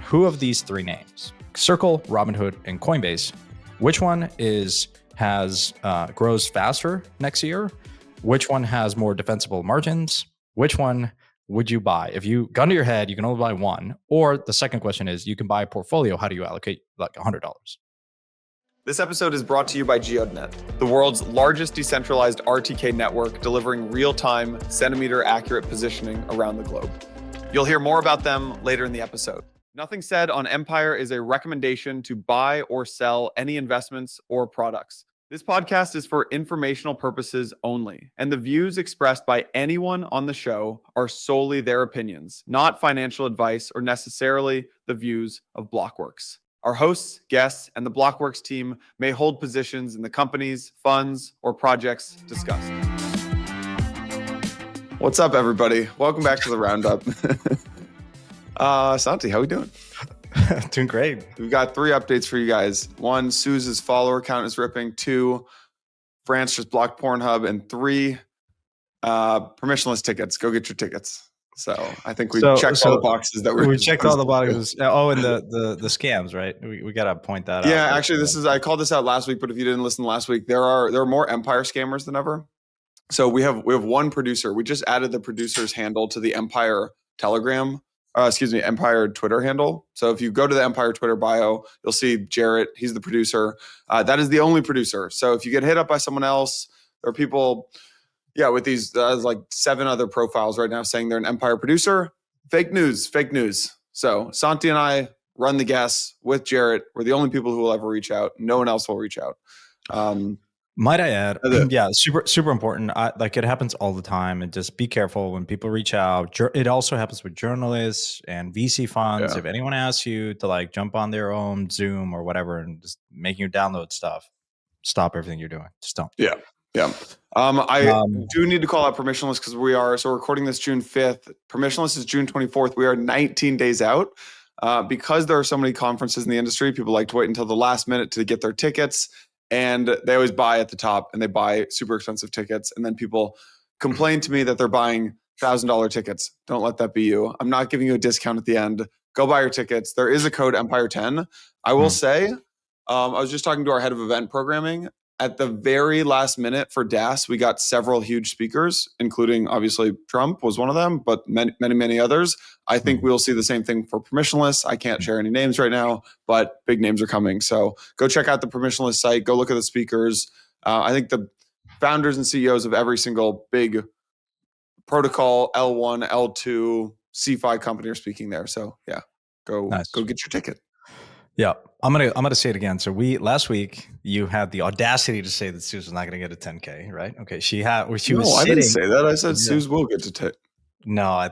who of these three names, Circle, Robinhood, and Coinbase, which one grows faster next year? Which one has more defensible margins? Which one would you buy? If you gun to your head, you can only buy one. Or the second question is, you can buy a portfolio. How do you allocate like $100? This episode is brought to you by Geodnet, the world's largest decentralized RTK network delivering real-time, centimeter-accurate positioning around the globe. You'll hear more about them later in the episode. Nothing said on Empire is a recommendation to buy or sell any investments or products. This podcast is for informational purposes only, and the views expressed by anyone on the show are solely their opinions, not financial advice or necessarily the views of Blockworks. Our hosts, guests, and the Blockworks team may hold positions in the companies, funds, or projects discussed. What's up, everybody? Welcome back to the Roundup. Santi, how we doing? Doing great. We've got 3 updates for you guys. 1, Suze's follower count is ripping. 2, France just blocked Pornhub. And 3, permissionless tickets. Go get your tickets. So I think we checked all the boxes that we checked all the boxes. Oh, and the scams, right? We got to point that out. Yeah, actually, I called this out last week, but if you didn't listen last week, there are more Empire scammers than ever. So we have one producer. We just added the producer's handle to the Empire Empire Twitter handle. So if you go to the Empire Twitter bio, you'll see Jarrett. He's the producer. That is the only producer. So if you get hit up by someone else, there are people, with these like 7 other profiles right now saying they're an Empire producer. Fake news. So Santi and I run the guests with Jarrett. We're the only people who will ever reach out. No one else will reach out. Might I add? Yeah, super important. It happens all the time, and just be careful when people reach out. It also happens with journalists and VC funds. Yeah. If anyone asks you to jump on their own Zoom or whatever and just making you download stuff, stop everything you're doing. Just don't. Yeah. I do need to call out permissionless because we're recording this June 5th. Permissionless is June 24th. We are 19 days out. Because there are so many conferences in the industry, people like to wait until the last minute to get their tickets. And they always buy at the top and they buy super expensive tickets. And then people complain to me that they're buying $1,000 tickets. Don't let that be you. I'm not giving you a discount at the end. Go buy your tickets. There is a code Empire10. I will say, I was just talking to our head of event programming. At the very last minute for DAS, we got several huge speakers, including obviously Trump was one of them, but many others. I think we'll see the same thing for permissionless. I can't share any names right now, but big names are coming. So go check out the permissionless site. Go look at the speakers. I think the founders and CEOs of every single big protocol, L1, L2, CFI company are speaking there. So yeah, go get your ticket. Yeah, I'm gonna say it again. So last week you had the audacity to say that Suze was not gonna get a 10K, right? Okay, I didn't say that. I said Suze will get to 10. No,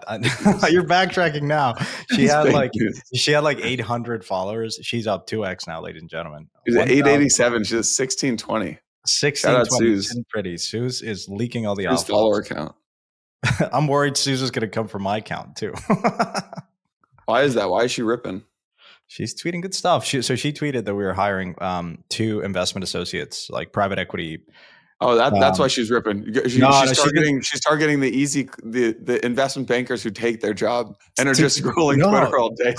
you're backtracking now. She had 800 followers. She's up 2x now, ladies and gentlemen. She's at 887. She's at 1620. 1620. Pretty. Suze is leaking all the alpha. Follower count. I'm worried Suze is gonna come from my count too. Why is that? Why is she ripping? She's tweeting good stuff. She tweeted that we were hiring 2 investment associates, like private equity. Oh, that's why she's ripping. She's targeting the investment bankers who take their job and are just scrolling Twitter all day.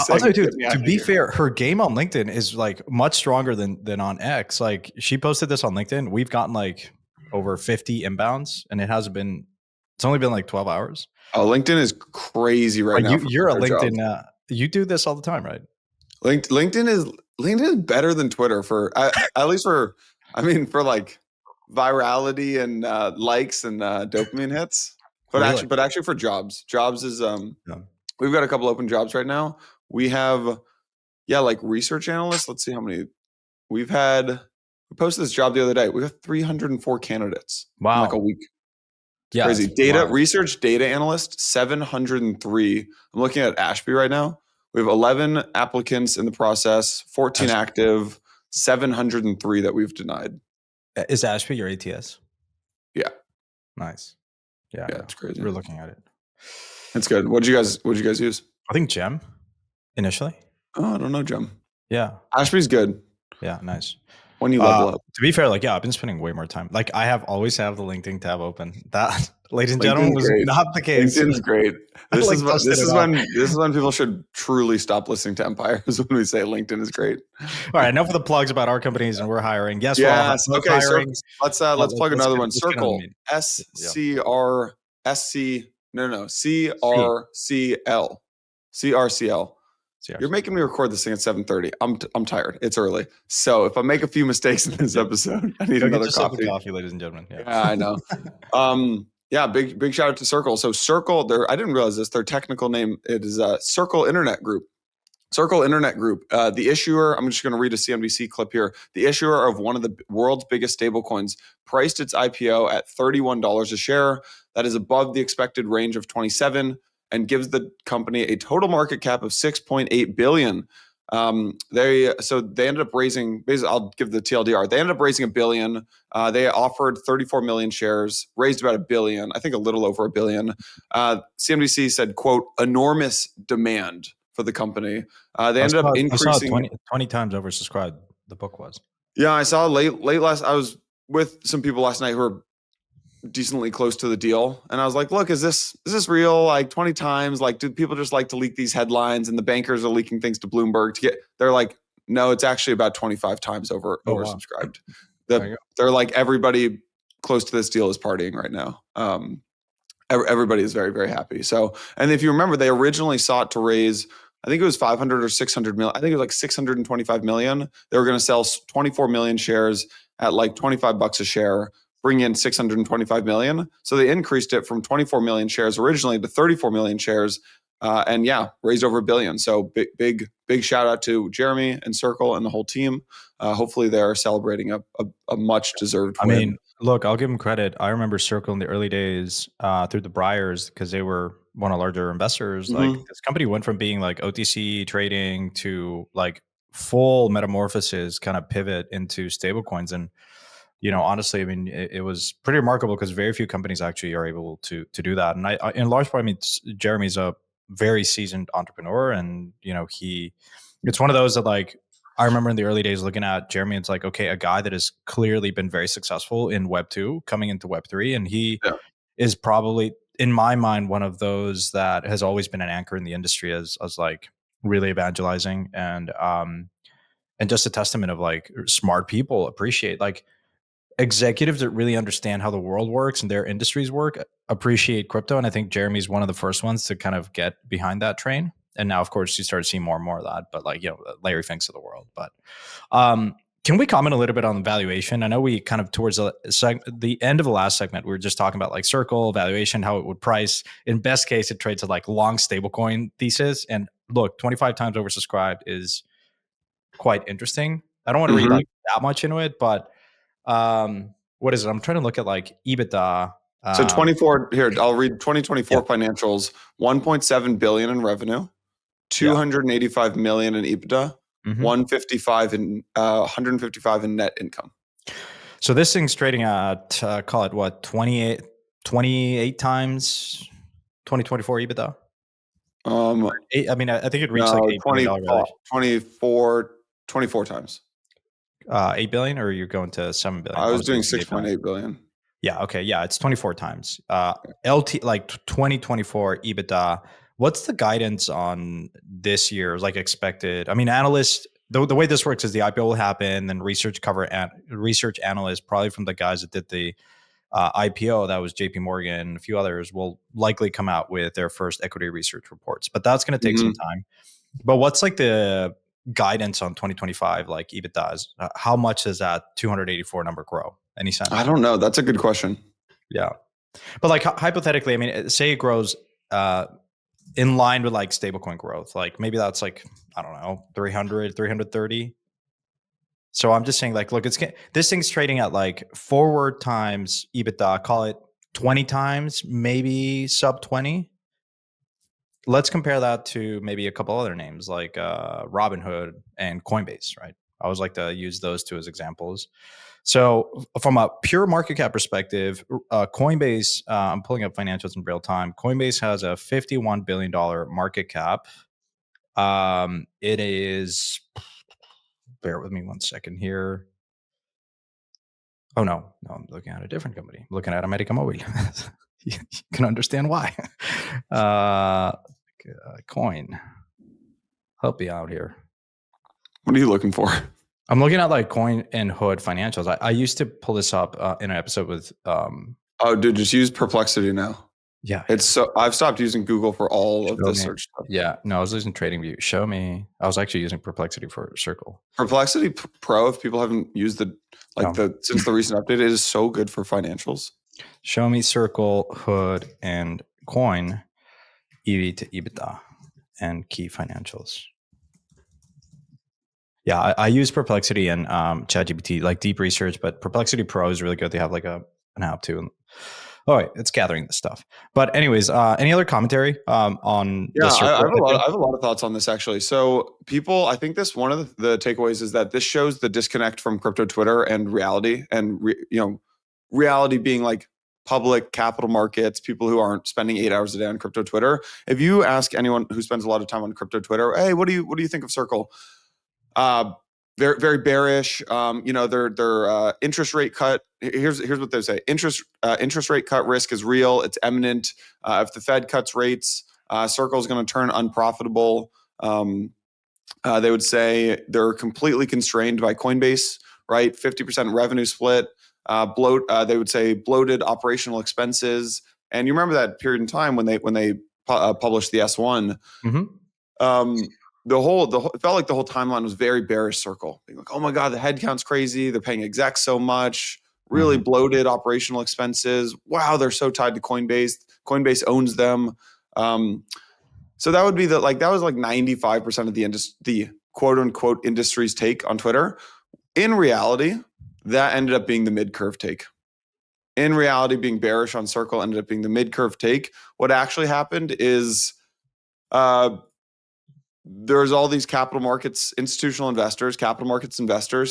To be fair, her game on LinkedIn is much stronger than on X. She posted this on LinkedIn. We've gotten over 50 inbounds, and it's only been 12 hours. Oh, LinkedIn is crazy right now. You're a LinkedIn. You do this all the time, right? LinkedIn is better than Twitter for virality and likes and dopamine hits. But actually for jobs is we've got a couple open jobs right now. We have research analysts. Let's see how many we posted this job the other day. We got 304 candidates. Wow. In a week. Yeah, crazy. Research data analyst 703. I'm looking at Ashby right now. We have 11 applicants in the process, 14 active, 703 that we've denied. Is Ashby your ATS? Yeah. Nice. Yeah, it's crazy. We're looking at it. It's good. What'd you guys use? I think Gem initially. Oh, I don't know Gem. Yeah. Ashby's good. Yeah, nice. when you level up. To be fair, like, yeah, I've been spending way more time. Like, I always have the LinkedIn tab open. That, ladies and gentlemen, was great. not the case. LinkedIn's great. This is like when people should truly stop listening to empires, when we say LinkedIn is great. All right, enough of the plugs about our companies, and we're hiring. Yes, yes. we're okay. hiring. So let's plug another one. Circle. CRCL. You're making me record this thing at 7:30. I'm tired. It's early. So if I make a few mistakes in this episode, I need another coffee. Ladies and gentlemen. Yeah, I know. Big shout out to Circle. So Circle, I didn't realize this. Their technical name, it is Circle Internet Group. Circle Internet Group. The issuer, I'm just going to read a CNBC clip here. The issuer of one of the world's biggest stablecoins priced its IPO at $31 a share. That is above the expected range of 27 and gives the company a total market cap of 6.8 billion. They ended up raising, basically, I'll give the TLDR. They ended up raising $1 billion. They offered 34 million shares, raised about $1 billion, I think a little over $1 billion. CNBC said, quote, enormous demand for the company. They ended up increasing. I saw 20 times oversubscribed the book was. Yeah, I saw late I was with some people last night who were decently close to the deal, and I was like, look, is this real? Like 20 times? Like, do people just like to leak these headlines, and the bankers are leaking things to Bloomberg to get? They're like, no, it's actually about 25 times oversubscribed. Wow. They're like, everybody close to this deal is partying right now. Everybody is very, very happy. So, and if you remember, they originally sought to raise, I think it was 500 or 600 million. I think it was like 625 million. They were going to sell 24 million shares at like $25 a share, bring in 625 million. So they increased it from 24 million shares originally to 34 million shares. And raised over $1 billion. So big shout out to Jeremy and Circle and the whole team. Hopefully they're celebrating a much deserved win. I mean, look, I'll give them credit. I remember Circle in the early days through the Briars, because they were one of the larger investors. Mm-hmm. Like, this company went from being like OTC trading to like full metamorphosis kind of pivot into stablecoins. And, honestly, I mean, it was pretty remarkable, because very few companies actually are able to do that. And I in large part, I mean, Jeremy's a very seasoned entrepreneur, and it's one of those that, like, I remember in the early days looking at Jeremy, it's like, okay, a guy that has clearly been very successful in Web 2 coming into Web 3, and he is probably, in my mind, one of those that has always been an anchor in the industry as like really evangelizing, and just a testament of like smart people appreciate, like, executives that really understand how the world works and their industries work appreciate crypto. And I think Jeremy's one of the first ones to kind of get behind that train. And now, of course, you start seeing more and more of that. But like, Larry Finks of the world. But can we comment a little bit on the valuation? I know we kind of towards the end of the last segment, we were just talking about like Circle valuation, how it would price. In best case, it trades at like long stablecoin thesis. And look, 25 times oversubscribed is quite interesting. I don't want to read like that much into it, but what is it? I'm trying to look at like EBITDA. So 24 here, I'll read 2024 financials: 1.7 billion in revenue, 285 million in EBITDA, 155 in net income. So this thing's trading at call it what, 28 times 2024 EBITDA. I mean, I think it reached like $8 billion 24 times. 8 billion, or you're going to 7 billion? I was doing 6.8 billion. Yeah. Okay. Yeah. It's 24 times. LT, like 2024 EBITDA. What's the guidance on this year's like expected? I mean, analysts, the way this works is the IPO will happen, and research analysts, probably from the guys that did the IPO, that was JP Morgan, a few others, will likely come out with their first equity research reports, but that's going to take some time. But what's like the guidance on 2025, like EBITDA is? How much does that 284 number grow? Any sense? I don't know. That's a good question. Yeah. But like hypothetically, I mean, say it grows in line with like stablecoin growth, like maybe that's like, I don't know, 300, 330. So I'm just saying, like, look, this thing's trading at like forward times EBITDA, call it 20 times, maybe sub 20. Let's compare that to maybe a couple other names like Robinhood and Coinbase, right? I always like to use those two as examples. So from a pure market cap perspective, Coinbase, I'm pulling up financials in real time. Coinbase has a $51 billion market cap. It is, bear with me one second here. Oh, no, I'm looking at a different company. I'm looking at América Móvil. You can understand why. Coin. Help me out here. What are you looking for? I'm looking at like Coin and Hood financials. I used to pull this up in an episode with. Oh, dude, just use Perplexity now. Yeah. It's so I've stopped using Google for all of this search stuff. Yeah. No, I was using TradingView. Show me. I was actually using Perplexity for Circle. Perplexity Pro, if people haven't used since the recent update, it is so good for financials. Show me Circle, Hood, and Coin, EV to EBITDA, and key financials. Yeah, I use Perplexity and ChatGPT, like deep research, but Perplexity Pro is really good. They have like an app too. All right, it's gathering the stuff. But anyways, any other commentary on? Yeah, I have a lot of thoughts on this actually. So people, I think one of the takeaways is that this shows the disconnect from crypto Twitter and reality, and reality being like public capital markets, people who aren't spending 8 hours a day on crypto Twitter. If you ask anyone who spends a lot of time on crypto Twitter, hey, what do you think of Circle? Very, very bearish. Their interest rate cut. Here's what they say: interest rate cut risk is real. It's imminent. If the Fed cuts rates, Circle is going to turn unprofitable. They would say they're completely constrained by Coinbase. Right, 50% revenue split. They would say bloated operational expenses. And you remember that period in time when they published the S1. Mm-hmm. It felt like the whole timeline was very bearish Circle. Being like, oh my God, the headcount's crazy. They're paying execs so much. Really bloated operational expenses. Wow, they're so tied to Coinbase. Coinbase owns them. So that would be that was like 95% of the quote unquote industry's take on Twitter. In reality, that ended up being the Midcurve take. In reality, being bearish on Circle ended up being the Midcurve take. What actually happened is there's all these capital markets investors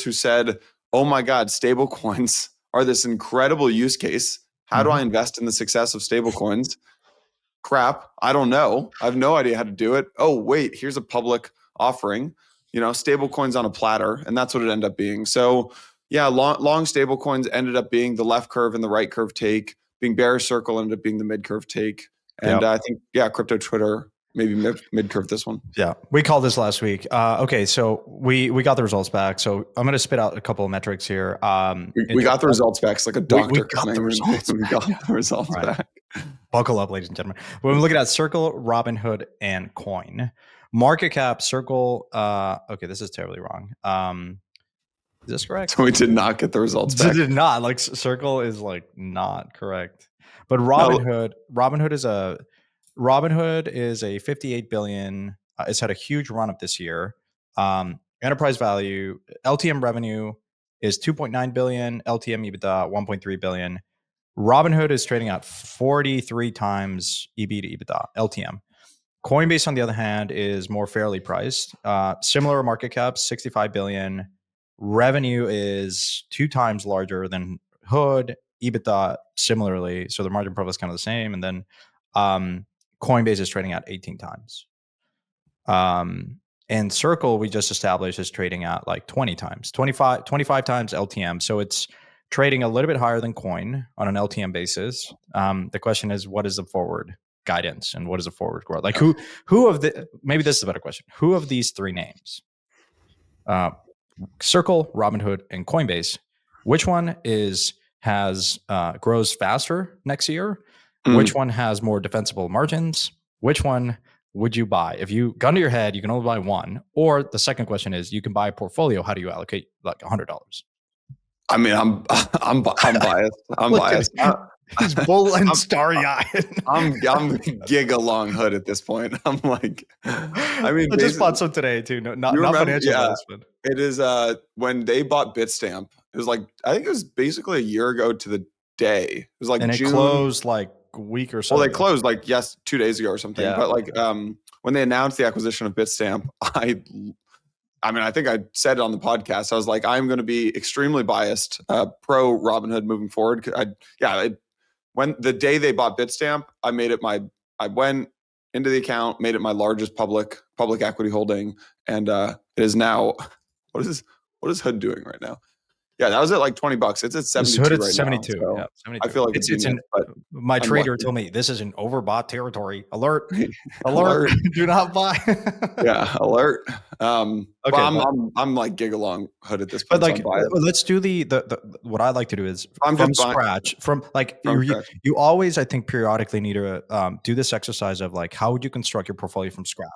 who said, oh my God, stablecoins are this incredible use case. How do I invest in the success of stablecoins? Crap, I don't know. I have no idea how to do it. Oh, wait, here's a public offering, stablecoins on a platter. And that's what it ended up being. So yeah, long stablecoins ended up being the left curve and the right curve take. Being bearish Circle ended up being the mid-curve take. And I think, crypto Twitter, maybe mid-curve this one. Yeah, we called this last week. Okay, so we got the results back. So I'm going to spit out a couple of metrics here. We got the results back. It's like a doctor. We got the results back. Buckle up, ladies and gentlemen. When we're looking at Circle, Robinhood, and Coin. Market cap, Circle. Okay, this is terribly wrong. Is this correct? So we did not get the results back. Did not. Like Circle is like not correct. But Robinhood is a 58 billion. It's had a huge run up this year. Enterprise value, LTM revenue is 2.9 billion, LTM EBITDA 1.3 billion. Robinhood is trading at 43 times EV to EBITDA, LTM. Coinbase, on the other hand, is more fairly priced. Similar market cap, 65 billion. Revenue is 2 times larger than Hood. EBITDA similarly, so the margin profile is kind of the same. And then Coinbase is trading at 18 times. And Circle, we just established, is trading at like 20 times, 25 times LTM. So it's trading a little bit higher than Coin on an LTM basis. The question is, what is the forward guidance and what is the forward growth? Like maybe this is a better question. Who of these three names, Circle, Robinhood, and Coinbase, which one grows faster next year? Which one has more defensible margins? Which one would you buy? If you gun to your head, you can only buy one. Or the second question is, you can buy a portfolio. How do you allocate like $100? I mean, I'm biased. I'm biased. He's bull and starry-eyed. I'm giga long hood at this point. I'm like, I mean, I just bought some today too. Not financial investment. It is when they bought Bitstamp. It was like, I think it was basically a year ago to the day. It was like June. It closed like a week or so. Well, they closed like 2 days ago or something. Yeah. But like when they announced the acquisition of Bitstamp, I mean, I think I said it on the podcast. I was like, I'm going to be extremely biased, pro Robinhood moving forward. When the day they bought Bitstamp, I went into the account, made it my largest public equity holding, and it is now. What is Hood doing right now? Yeah, that was at like $20. It's at 72 right 72. now. So Yeah, 72. I feel like it's an, but my trader told me this is an overbought territory. Alert. alert. Do not buy. Yeah, alert. Okay, but I'm like gig along hood at this point. But like, so let's do the what I like to do is I'm from just buying, scratch. From like from you always, I think, periodically need to do this exercise of like, how would you construct your portfolio from scratch?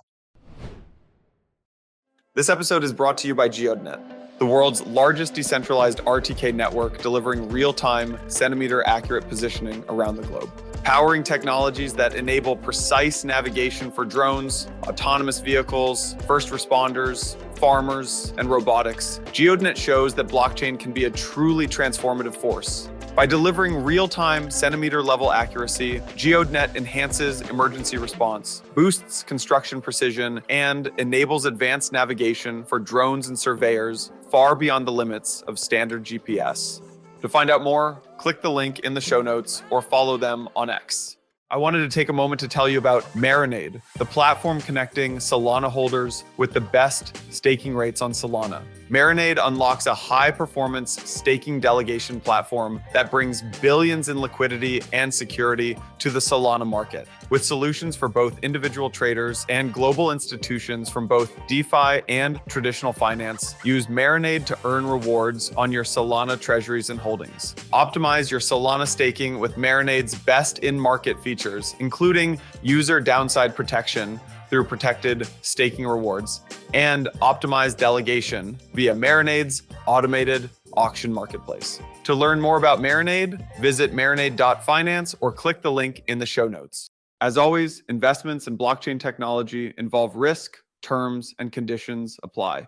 This episode is brought to you by Geodnet, the world's largest decentralized RTK network delivering real-time, centimeter-accurate positioning around the globe. Powering technologies that enable precise navigation for drones, autonomous vehicles, first responders, farmers, and robotics, Geodnet shows that blockchain can be a truly transformative force. By delivering real-time centimeter-level accuracy, Geodnet enhances emergency response, boosts construction precision, and enables advanced navigation for drones and surveyors far beyond the limits of standard GPS. To find out more, click the link in the show notes or follow them on X. I wanted to take a moment to tell you about Marinade, the platform connecting Solana holders with the best staking rates on Solana. Marinade unlocks a high-performance staking delegation platform that brings billions in liquidity and security to the Solana market. With solutions for both individual traders and global institutions from both DeFi and traditional finance, use Marinade to earn rewards on your Solana treasuries and holdings. Optimize your Solana staking with Marinade's best in-market features, including user downside protection through protected staking rewards, and optimized delegation via Marinade's automated auction marketplace. To learn more about Marinade, visit marinade.finance or click the link in the show notes. As always, investments in blockchain technology involve risk, terms, and conditions apply.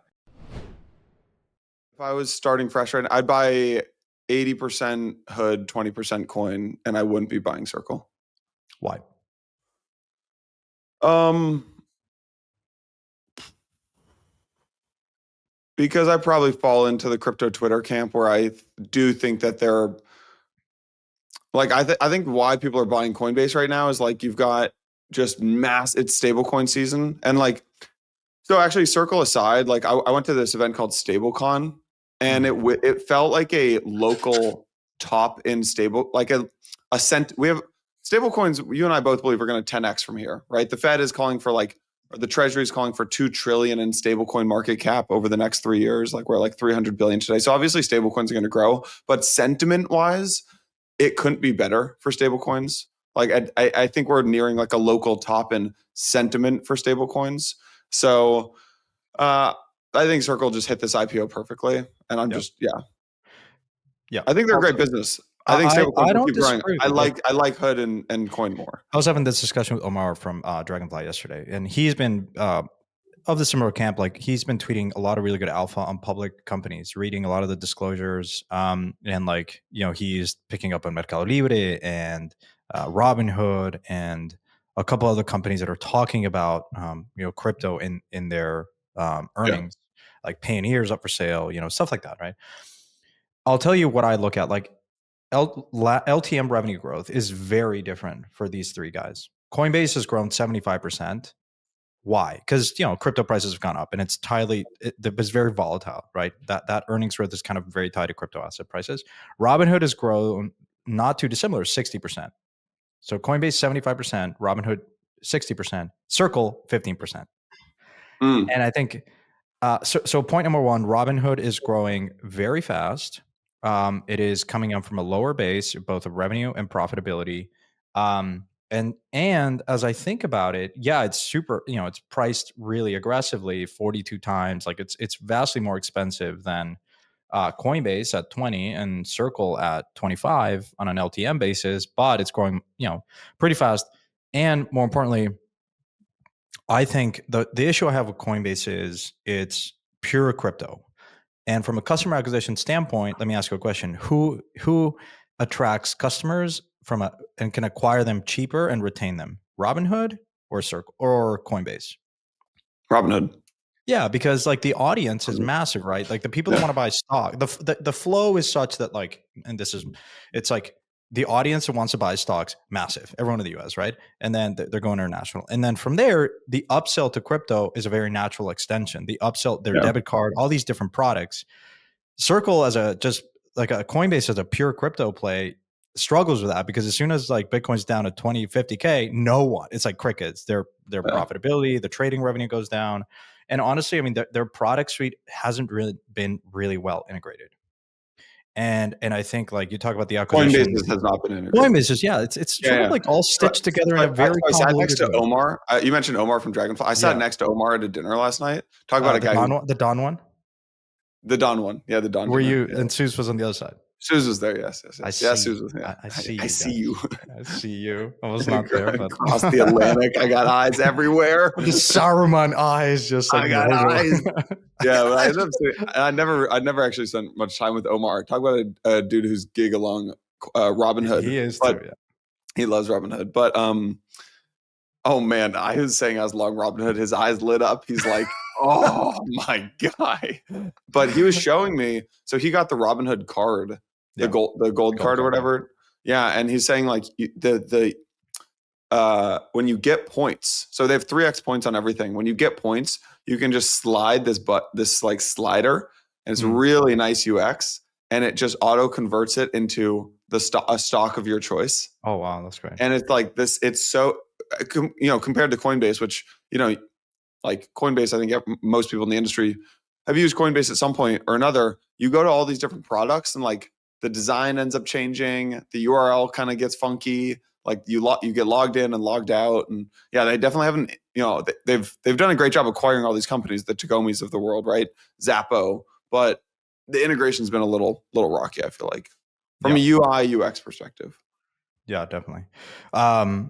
If I was starting fresh right now, I'd buy 80% Hood, 20% Coin, and I wouldn't be buying Circle. Why? Because I probably fall into the crypto Twitter camp where I do think that they're like, I think why people are buying Coinbase right now is like, you've got just it's stablecoin season. And like, so actually Circle aside, like I went to this event called StableCon and it felt like a local top in stable, like a cent. We have stablecoins. You and I both believe we're going to 10x from here, right? The Fed is calling for like, or the Treasury is calling for 2 trillion in stablecoin market cap over the next 3 years. Like we're like 300 billion today. So obviously stablecoins are going to grow, but sentiment wise, it couldn't be better for stablecoins. Like I think we're nearing like a local top in sentiment for stablecoins. So I think Circle just hit this IPO perfectly, and I'm just yeah. I think they're a great business. I think stablecoins will keep growing. I like Hood and Coin more. I was having this discussion with Omar from Dragonfly yesterday, and he's been of the similar camp. Like he's been tweeting a lot of really good alpha on public companies, reading a lot of the disclosures, and like he's picking up on Mercado Libre and Robinhood and a couple other companies that are talking about crypto in their earnings, like Payoneer's up for sale, stuff like that, right? I'll tell you what I look at. Like LTM revenue growth is very different for these three guys. Coinbase has grown 75%. Why? Because crypto prices have gone up, and it's very volatile, right? That earnings growth is kind of very tied to crypto asset prices. Robinhood has grown not too dissimilar, 60%. So Coinbase 75%, Robinhood 60%, Circle 15%. And I think so. Point number one: Robinhood is growing very fast. It is coming up from a lower base, both of revenue and profitability. And as I think about it, yeah, it's super, it's priced really aggressively, 42 times. Like it's vastly more expensive than Coinbase at 20 and Circle at 25 on an LTM basis, but it's growing, pretty fast. And more importantly, I think the issue I have with Coinbase is it's pure crypto. And from a customer acquisition standpoint, let me ask you a question. Who attracts customers and can acquire them cheaper and retain them? Robinhood or Circle or Coinbase? Robinhood. Yeah, because like the audience is massive, right? Like the people that want to buy stock, the flow is such that like, and it's like the audience that wants to buy stocks, massive, everyone in the US, right? And then they're going international. And then from there, the upsell to crypto is a very natural extension. The upsell, their debit card, all these different products. Circle as a just like a Coinbase as a pure crypto play struggles with that, because as soon as like Bitcoin's down to 20, 50K, no one, it's like crickets. Their profitability, the trading revenue goes down. And honestly, I mean, their product suite hasn't really been really well integrated. And I think like you talk about the acquisition. Coinbase has not been integrated. Coinbase is, it's sort of like all stitched together in a very I sat next to way. Omar. You mentioned Omar from Dragonfly. I sat next to Omar at a dinner last night. Talk about a guy the Don one? The Don one. Yeah, the Don. Were you, and Suze was on the other side? Suze was there, yes. Suze was there. I see you. I see you. I see you. I was not there, but across the Atlantic, I got eyes everywhere. The Saruman eyes, just like I got eyes. Yeah, but I never actually spent much time with Omar. Talk about a dude who's gig along Robinhood. He is too, yeah. He loves Robinhood, but oh man, I was saying I was long Robinhood. His eyes lit up. He's like, oh my guy. But he was showing me. So he got the Robinhood card, the gold card or whatever. Yeah, and he's saying like when you get points, so they have 3x points on everything. When you get points, you can just slide this like slider, and it's really nice UX, and it just auto converts it into a stock of your choice. Oh wow, that's great. And it's like this. It's so compared to Coinbase, which like Coinbase, I think most people in the industry have used Coinbase at some point or another. You go to all these different products, and like the design ends up changing. The URL kind of gets funky. Like you get logged in and logged out, and yeah, they definitely haven't. They've done a great job acquiring all these companies, the Tagomis of the world, right? Zappo, but the integration's been a little rocky. I feel like from a UI UX perspective. Yeah, definitely.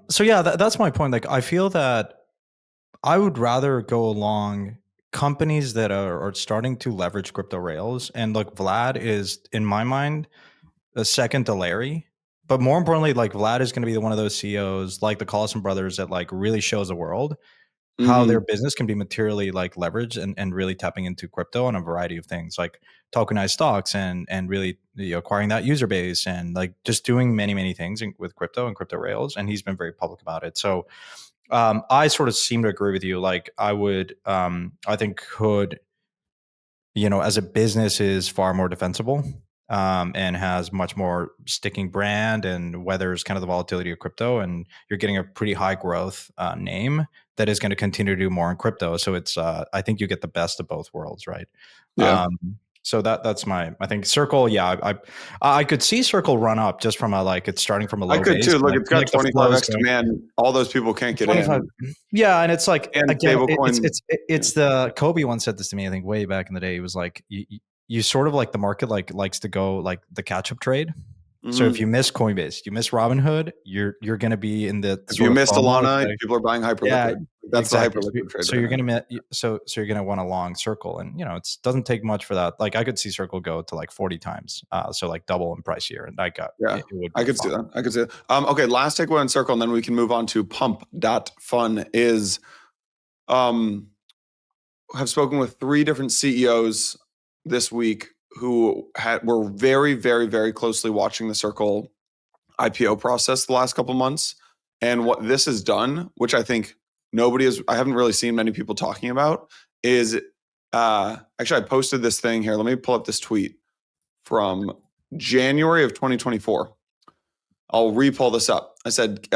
So yeah, that's my point. Like, I feel that I would rather go along companies that are starting to leverage crypto rails. And look, Vlad is, in my mind, a second to Larry. But more importantly, like Vlad is going to be one of those CEOs like the Collison brothers that like really shows the world how their business can be materially like leveraged and really tapping into crypto on a variety of things, like tokenized stocks and really acquiring that user base and like just doing many things with crypto and crypto rails. And he's been very public about it. So I sort of seem to agree with you. Like I would, I think Hood, as a business is far more defensible. And has much more sticking brand and weathers kind of the volatility of crypto, and you're getting a pretty high growth name that is going to continue to do more in crypto. So it's I think you get the best of both worlds, right? Yeah. So that's I think Circle. Yeah, I could see Circle run up just from it's starting from a low base. I could too. Look, it's got 25x demand. All those people can't get in. Yeah, and it's like, and again, it's the Kobe once said this to me, I think way back in the day. He was like, you sort of like the market likes to go like the catch up trade. Mm-hmm. So if you miss Coinbase, you miss Robinhood, you're going to be in the. If you miss Solana, people are buying hyperliquid. Yeah, that's exactly. The hyperliquid trade. So you're going to so you're going to want a long Circle, and it doesn't take much for that. Like I could see Circle go to like 40 times, so like double in price here, and I could see that. I could see that. Okay, last takeaway on Circle, and then we can move on to Pump.fun. Is have spoken with 3 different CEOs this week who were very, very, very closely watching the Circle IPO process the last couple months. And what this has done, which I think I haven't really seen many people talking about, is actually I posted this thing here. Let me pull up this tweet from January of 2024. I'll re-pull this up. I said,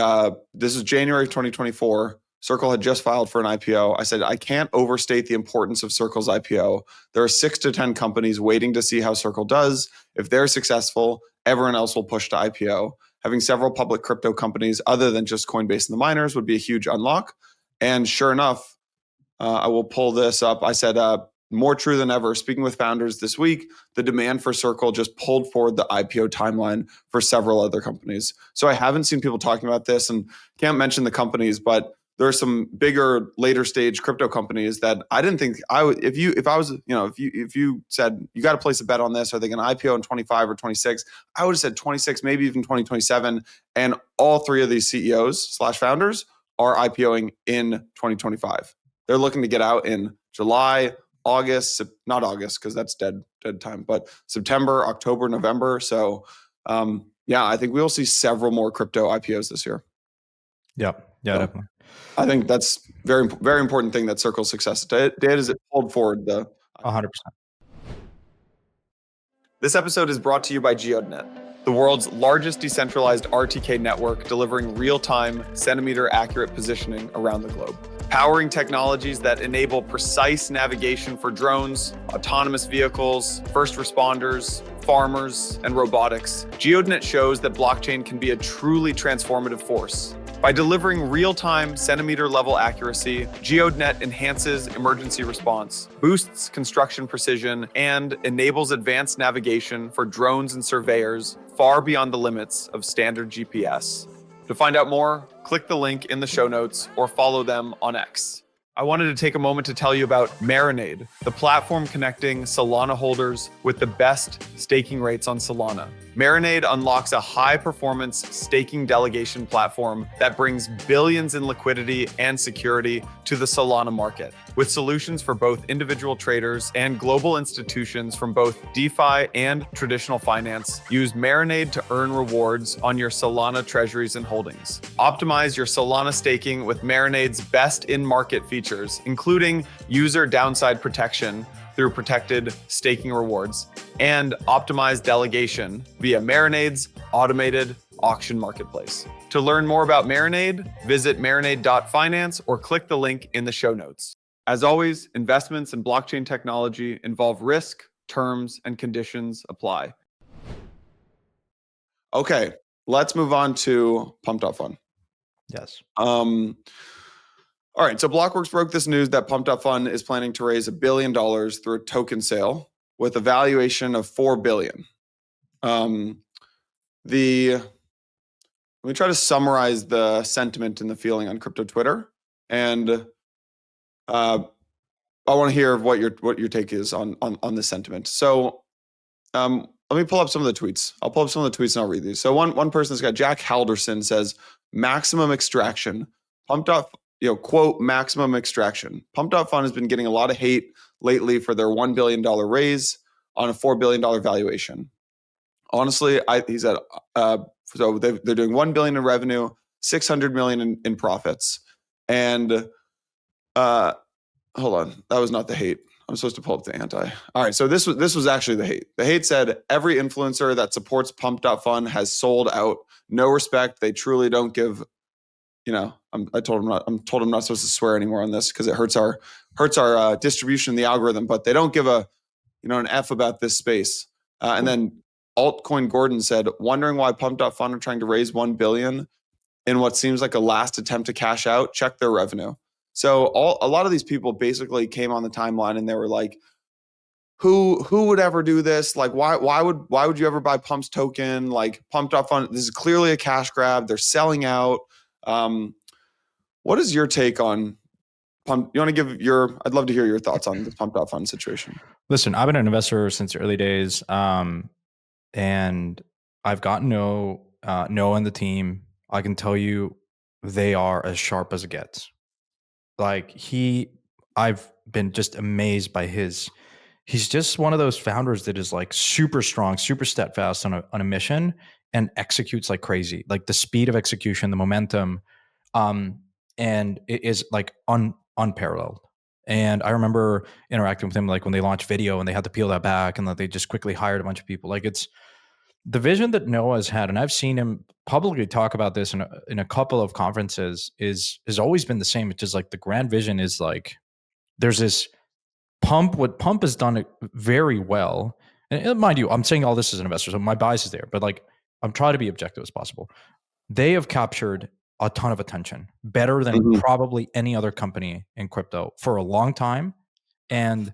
this is January of 2024. Circle had just filed for an IPO. I said, I can't overstate the importance of Circle's IPO. There are 6 to 10 companies waiting to see how Circle does. If they're successful, everyone else will push to IPO. Having several public crypto companies other than just Coinbase and the miners would be a huge unlock. And sure enough, I will pull this up. I said, more true than ever. Speaking with founders this week, the demand for Circle just pulled forward the IPO timeline for several other companies. So I haven't seen people talking about this, and can't mention the companies, but there are some bigger later stage crypto companies that I didn't think I would. If you said you got to place a bet on this, are they going to IPO in 25 or 26? I would have said 26, maybe even 2027. And all 3 of these CEOs/founders are IPOing in 2025. They're looking to get out in July, August, not August because that's dead time, but September, October, November. So I think we will see several more crypto IPOs this year. Yeah, definitely. I think that's very, very important thing that Circle's success did is it pulled forward the 100%. This episode is brought to you by Geodnet, the world's largest decentralized RTK network delivering real-time, centimeter-accurate positioning around the globe. Powering technologies that enable precise navigation for drones, autonomous vehicles, first responders, farmers, and robotics, Geodnet shows that blockchain can be a truly transformative force. By delivering real-time, centimeter-level accuracy, Geodnet enhances emergency response, boosts construction precision, and enables advanced navigation for drones and surveyors far beyond the limits of standard GPS. To find out more, click the link in the show notes or follow them on X. I wanted to take a moment to tell you about Marinade, the platform connecting Solana holders with the best staking rates on Solana. Marinade unlocks a high-performance staking delegation platform that brings billions in liquidity and security to the Solana market, with solutions for both individual traders and global institutions from both DeFi and traditional finance. Use Marinade to earn rewards on your Solana treasuries and holdings. Optimize your Solana staking with Marinade's best in-market features, including user downside protection through protected staking rewards, and optimized delegation via Marinade's automated auction marketplace. To learn more about Marinade, visit marinade.finance or click the link in the show notes. As always, investments in blockchain technology involve risk, terms, and conditions apply. Okay, let's move on to Pump.fun. Yes. All right, so Blockworks broke this news that Pump.fun is planning to raise $1 billion through a token sale with a valuation of $4 billion. Let me try to summarize the sentiment and the feeling on crypto Twitter, and I want to hear what your take is on this sentiment. So let me pull up some of the tweets. I'll pull up some of the tweets and I'll read these. So one person's got Jack Halderson says, maximum extraction. Quote, maximum extraction. Pump.fun has been getting a lot of hate lately for their $1 billion raise on a $4 billion valuation. Honestly, he said, so they're doing $1 billion in revenue, $600 million in profits. And hold on, that was not the hate. I'm supposed to pull up the anti. All right, so this was actually the hate. The hate said, every influencer that supports Pump.fun has sold out. No respect. They truly don't give. I'm told I'm not supposed to swear anymore on this because it hurts our distribution in the algorithm. But they don't give an F about this space. And then Altcoin Gordon said, wondering why Pump.fun are trying to raise $1 billion in what seems like a last attempt to cash out. Check their revenue. So a lot of these people basically came on the timeline and they were like, who would ever do this? Like, why would you ever buy Pump's token? Like, Pump.fun, this is clearly a cash grab. They're selling out. What is your take on Pump? You want to give I'd love to hear your thoughts on the Pump.fun situation. Listen, I've been an investor since the early days. And I've gotten Noah and the team. I can tell you they are as sharp as it gets. Like I've been just amazed by he's just one of those founders that is like super strong, super steadfast on a mission and executes like crazy. Like the speed of execution, the momentum, and it is like unparalleled. And I remember interacting with him like when they launched video and they had to peel that back and that they just quickly hired a bunch of people. Like it's the vision that Noah's had, and I've seen him publicly talk about this in a couple of conferences, has always been the same. It's just like the grand vision is like there's this what Pump has done it very well. And mind you, I'm saying all this as an investor, so my bias is there, but like I'm trying to be objective as possible. They have captured a ton of attention, better than probably any other company in crypto for a long time. And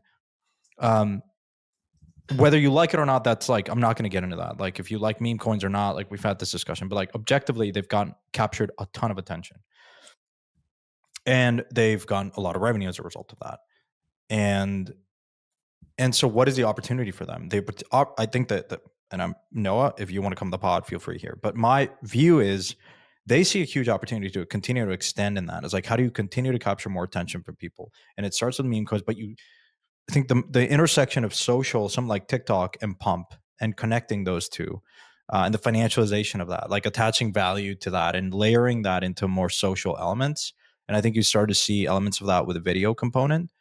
whether you like it or not, that's like, I'm not going to get into that. Like if you like meme coins or not, like we've had this discussion, but like objectively, they've captured a ton of attention and they've gotten a lot of revenue as a result of that. And so what is the opportunity for them? I think that and I'm Noah, if you want to come to the pod, feel free here. But my view is they see a huge opportunity to continue to extend in that. It's like, how do you continue to capture more attention from people? And it starts with meme coins, but I think the intersection of social, something like TikTok and Pump, and connecting those two, and the financialization of that, like attaching value to that and layering that into more social elements. And I think you start to see elements of that with a video component.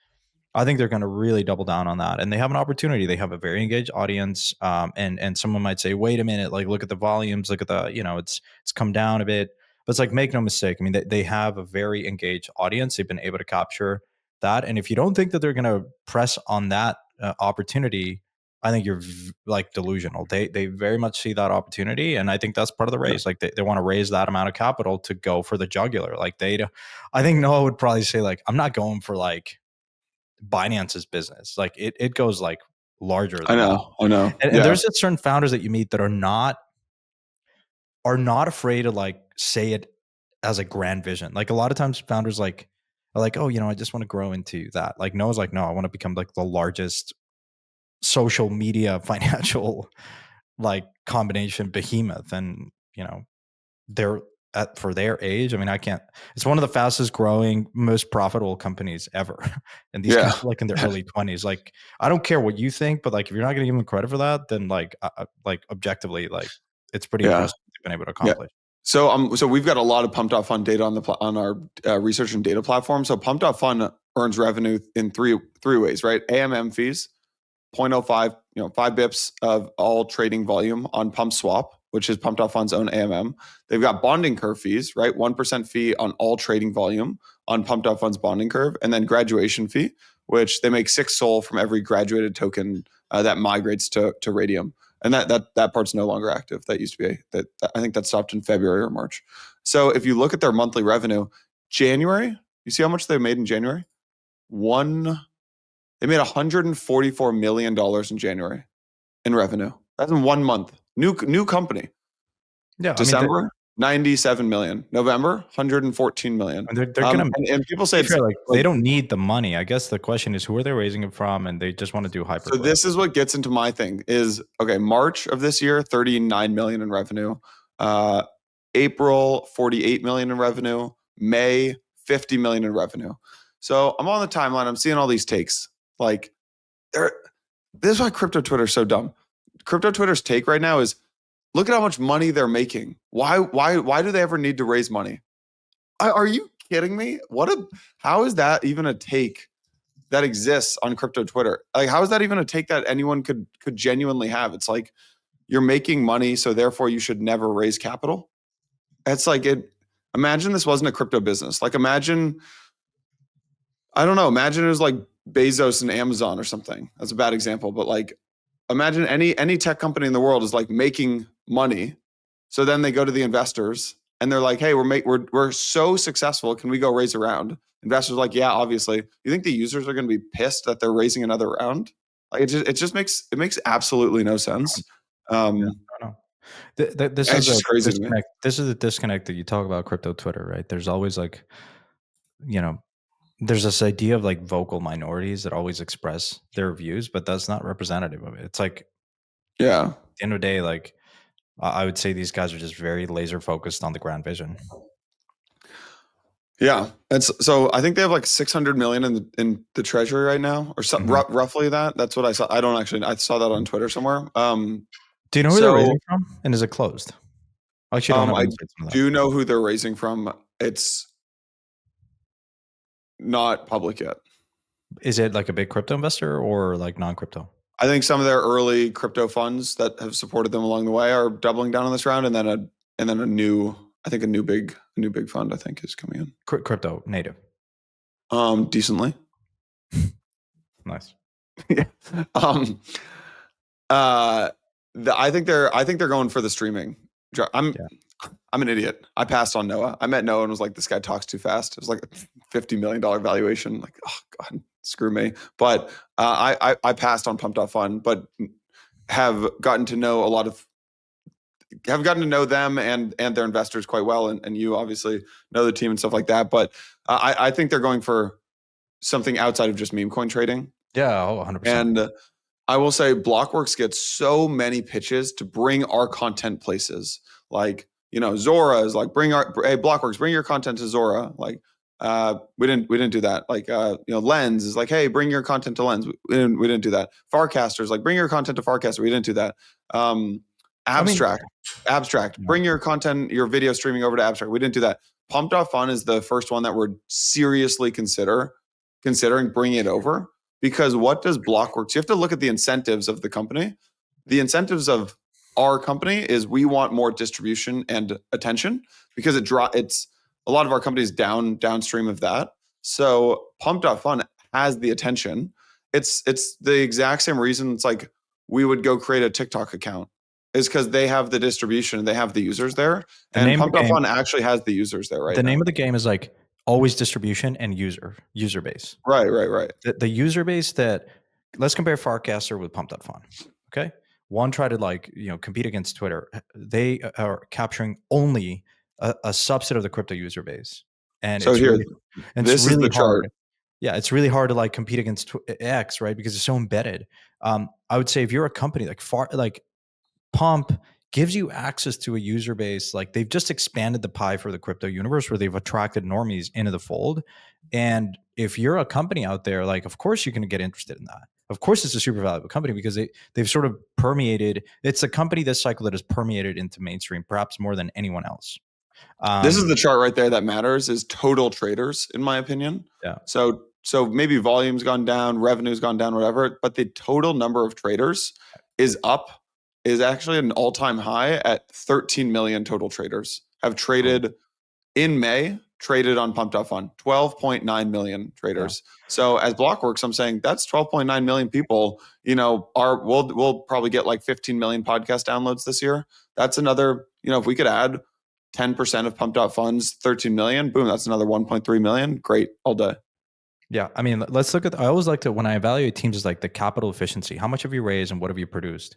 I think they're going to really double down on that, and they have an opportunity. They have a very engaged audience, and someone might say, "Wait a minute! Like, look at the volumes. Look at the, it's come down a bit." But it's like, make no mistake. I mean, they have a very engaged audience. They've been able to capture that, and if you don't think that they're going to press on that opportunity, I think you're like delusional. They very much see that opportunity, and I think that's part of the raise. Like they want to raise that amount of capital to go for the jugular. Like I think Noah would probably say like, I'm not going for like Binance's business. Like it goes like larger than that. I know. And there's just certain founders that you meet that are not afraid to like say it as a grand vision. Like a lot of times founders like are like, oh, I just want to grow into that. Like Noah's like, no, I want to become like the largest social media financial like combination behemoth. And they're for their age. I mean, it's one of the fastest growing, most profitable companies ever. And these guys are like in their early 20s. Like, I don't care what you think, but like, if you're not going to give them credit for that, then like objectively, like it's pretty impressive what they've been able to accomplish. So we've got a lot of Pump.fun data on our research and data platform. So Pump.fun earns revenue in three ways, right? AMM fees, 0.05, 5 bips of all trading volume on Pump Swap, which is Pump.fun's own AMM. They've got bonding curve fees, right? 1% fee on all trading volume on Pump.fun's bonding curve, and then graduation fee, which they make 6 SOL from every graduated token that migrates to Radium. And that part's no longer active. That used to be I think that stopped in February or March. So if you look at their monthly revenue, January, you see how much they made in January? They made $144 million in January in revenue. That's in 1 month. New company. Yeah. December, 97 million. November, 114 million. And they're gonna and people say it's like they don't need the money. I guess the question is, who are they raising it from? And they just want to do hyper. So this is what gets into my thing is, okay, March of this year, 39 million in revenue. April, 48 million in revenue. May, 50 million in revenue. So I'm on the timeline. I'm seeing all these takes. Like, this is why crypto Twitter is so dumb. Crypto Twitter's take right now is, look at how much money they're making. Why do they ever need to raise money? Are you kidding me? How is that even a take that exists on crypto Twitter? Like, how is that even a take that anyone could genuinely have? It's like, you're making money, so therefore you should never raise capital. It's like imagine this wasn't a crypto business. Like, imagine it was like Bezos and Amazon or something. That's a bad example, but like, imagine any tech company in the world is like making money. So then they go to the investors and they're like, hey, we're so successful. Can we go raise a round? Investors are like, yeah, obviously. You think the users are going to be pissed that they're raising another round? Like, it makes absolutely no sense. This is just crazy to me. This is a disconnect that you talk about crypto Twitter, right? There's always like, there's this idea of like vocal minorities that always express their views, but that's not representative of it. It's like, at the end of the day, like, I would say these guys are just very laser focused on the grand vision. Yeah, and so I think they have like 600 million in the treasury right now, or roughly that. That's what I saw. I saw that on Twitter somewhere. Do you know who they're raising from, and is it closed? I actually don't have I do know who they're raising from. It's not public yet. Is it like a big crypto investor or like non-crypto? I think some of their early crypto funds that have supported them along the way are doubling down on this round, and then a new big fund I think is coming in. Crypto native. Decently. Nice. Yeah. I think they're going for the streaming. I'm an idiot. I passed on Noah. I met Noah and was like, this guy talks too fast. It was like a $50 million valuation. Like, oh God, screw me. But I passed on Pump.fun, but have gotten to know them and their investors quite well. And you obviously know the team and stuff like that. But I think they're going for something outside of just meme coin trading. Yeah, 100%. And I will say Blockworks gets so many pitches to bring our content places. Like, Zora is like, hey, Blockworks, bring your content to Zora. Like, we didn't do that. Like, Lens is like, hey, bring your content to Lens. We didn't do that. Farcaster is like, bring your content to Farcaster. We didn't do that. Abstract, bring your content, your video streaming over to Abstract. We didn't do that. Pump.fun is the first one that we're seriously considering bringing it over. because what does Blockworks? You have to look at the incentives of the company. The incentives of our company is we want more distribution and attention because it's a lot of our companies downstream of that. So Pump.fun has the attention. It's the exact same reason it's like we would go create a TikTok account is because they have the distribution, they have the users there, and Pump.fun actually has the users there right now. The name of the game is like always distribution and user base. Right. The user base that, let's compare Farcaster with Pump.fun. Okay. One tried to like, compete against Twitter. They are capturing only a subset of the crypto user base. And so it's here, really, this is the chart. Yeah, it's really hard to like compete against X, right? Because it's so embedded. I would say if you're a company like Pump gives you access to a user base, like they've just expanded the pie for the crypto universe where they've attracted normies into the fold. And if you're a company out there, like, of course you're going to get interested in that. Of course it's a super valuable company because they've sort of permeated. It's a company this cycle that has permeated into mainstream, perhaps more than anyone else. This is the chart right there that matters, is total traders, in my opinion. Yeah. So maybe volume's gone down, revenue's gone down, whatever, but the total number of traders is actually an all-time high at 13 million total traders have traded in May, traded on Pump.fun, 12.9 million traders. Yeah. So as Blockworks, I'm saying that's 12.9 million people, we'll probably get like 15 million podcast downloads this year. That's another, if we could add 10% of Pump.fun's 13 million, boom, that's another 1.3 million. Great, all day. Yeah, I mean, let's look at. I always like to, when I evaluate teams, is like the capital efficiency. How much have you raised and what have you produced?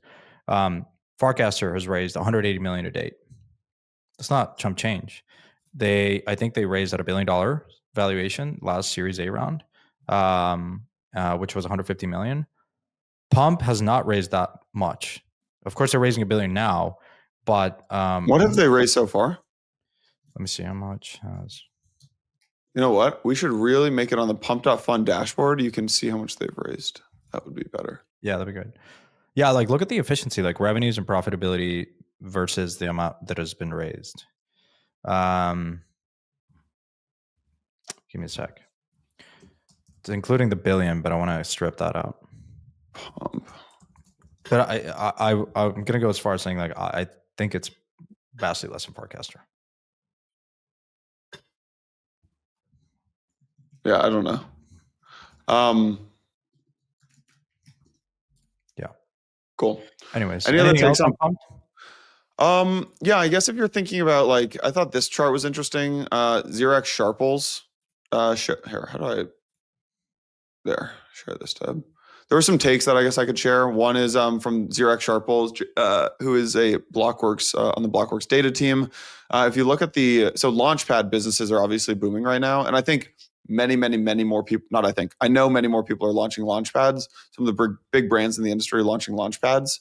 Farcaster has raised 180 million to date. That's not chump change. I think they raised at $1 billion valuation last Series A round, which was 150 million. Pump has not raised that much. Of course, they're raising $1 billion now, but what have they raised so far? Let me see how much has. You know what? We should really make it on the Pump.fun dashboard. You can see how much they've raised. That would be better. Yeah, that'd be good. Yeah, like look at the efficiency, like revenues and profitability versus the amount that has been raised. Give me a sec. It's including the billion, but I want to strip that out. Pump. But I'm gonna go as far as saying like I think it's vastly less than Farcaster. Yeah, I don't know. Yeah. Cool. Anyways, any other takes on Pump? Yeah, I guess if you're thinking about like, I thought this chart was interesting. Xerox Sharples. Here, how do I? There, share this tab. There were some takes that I guess I could share. One is from Xerox Sharples, who is a Blockworks on the Blockworks data team. If you look at Launchpad businesses are obviously booming right now, and I think many more people. Not I think I know many more people are launching Launchpads. Some of the big brands in the industry are launching Launchpads.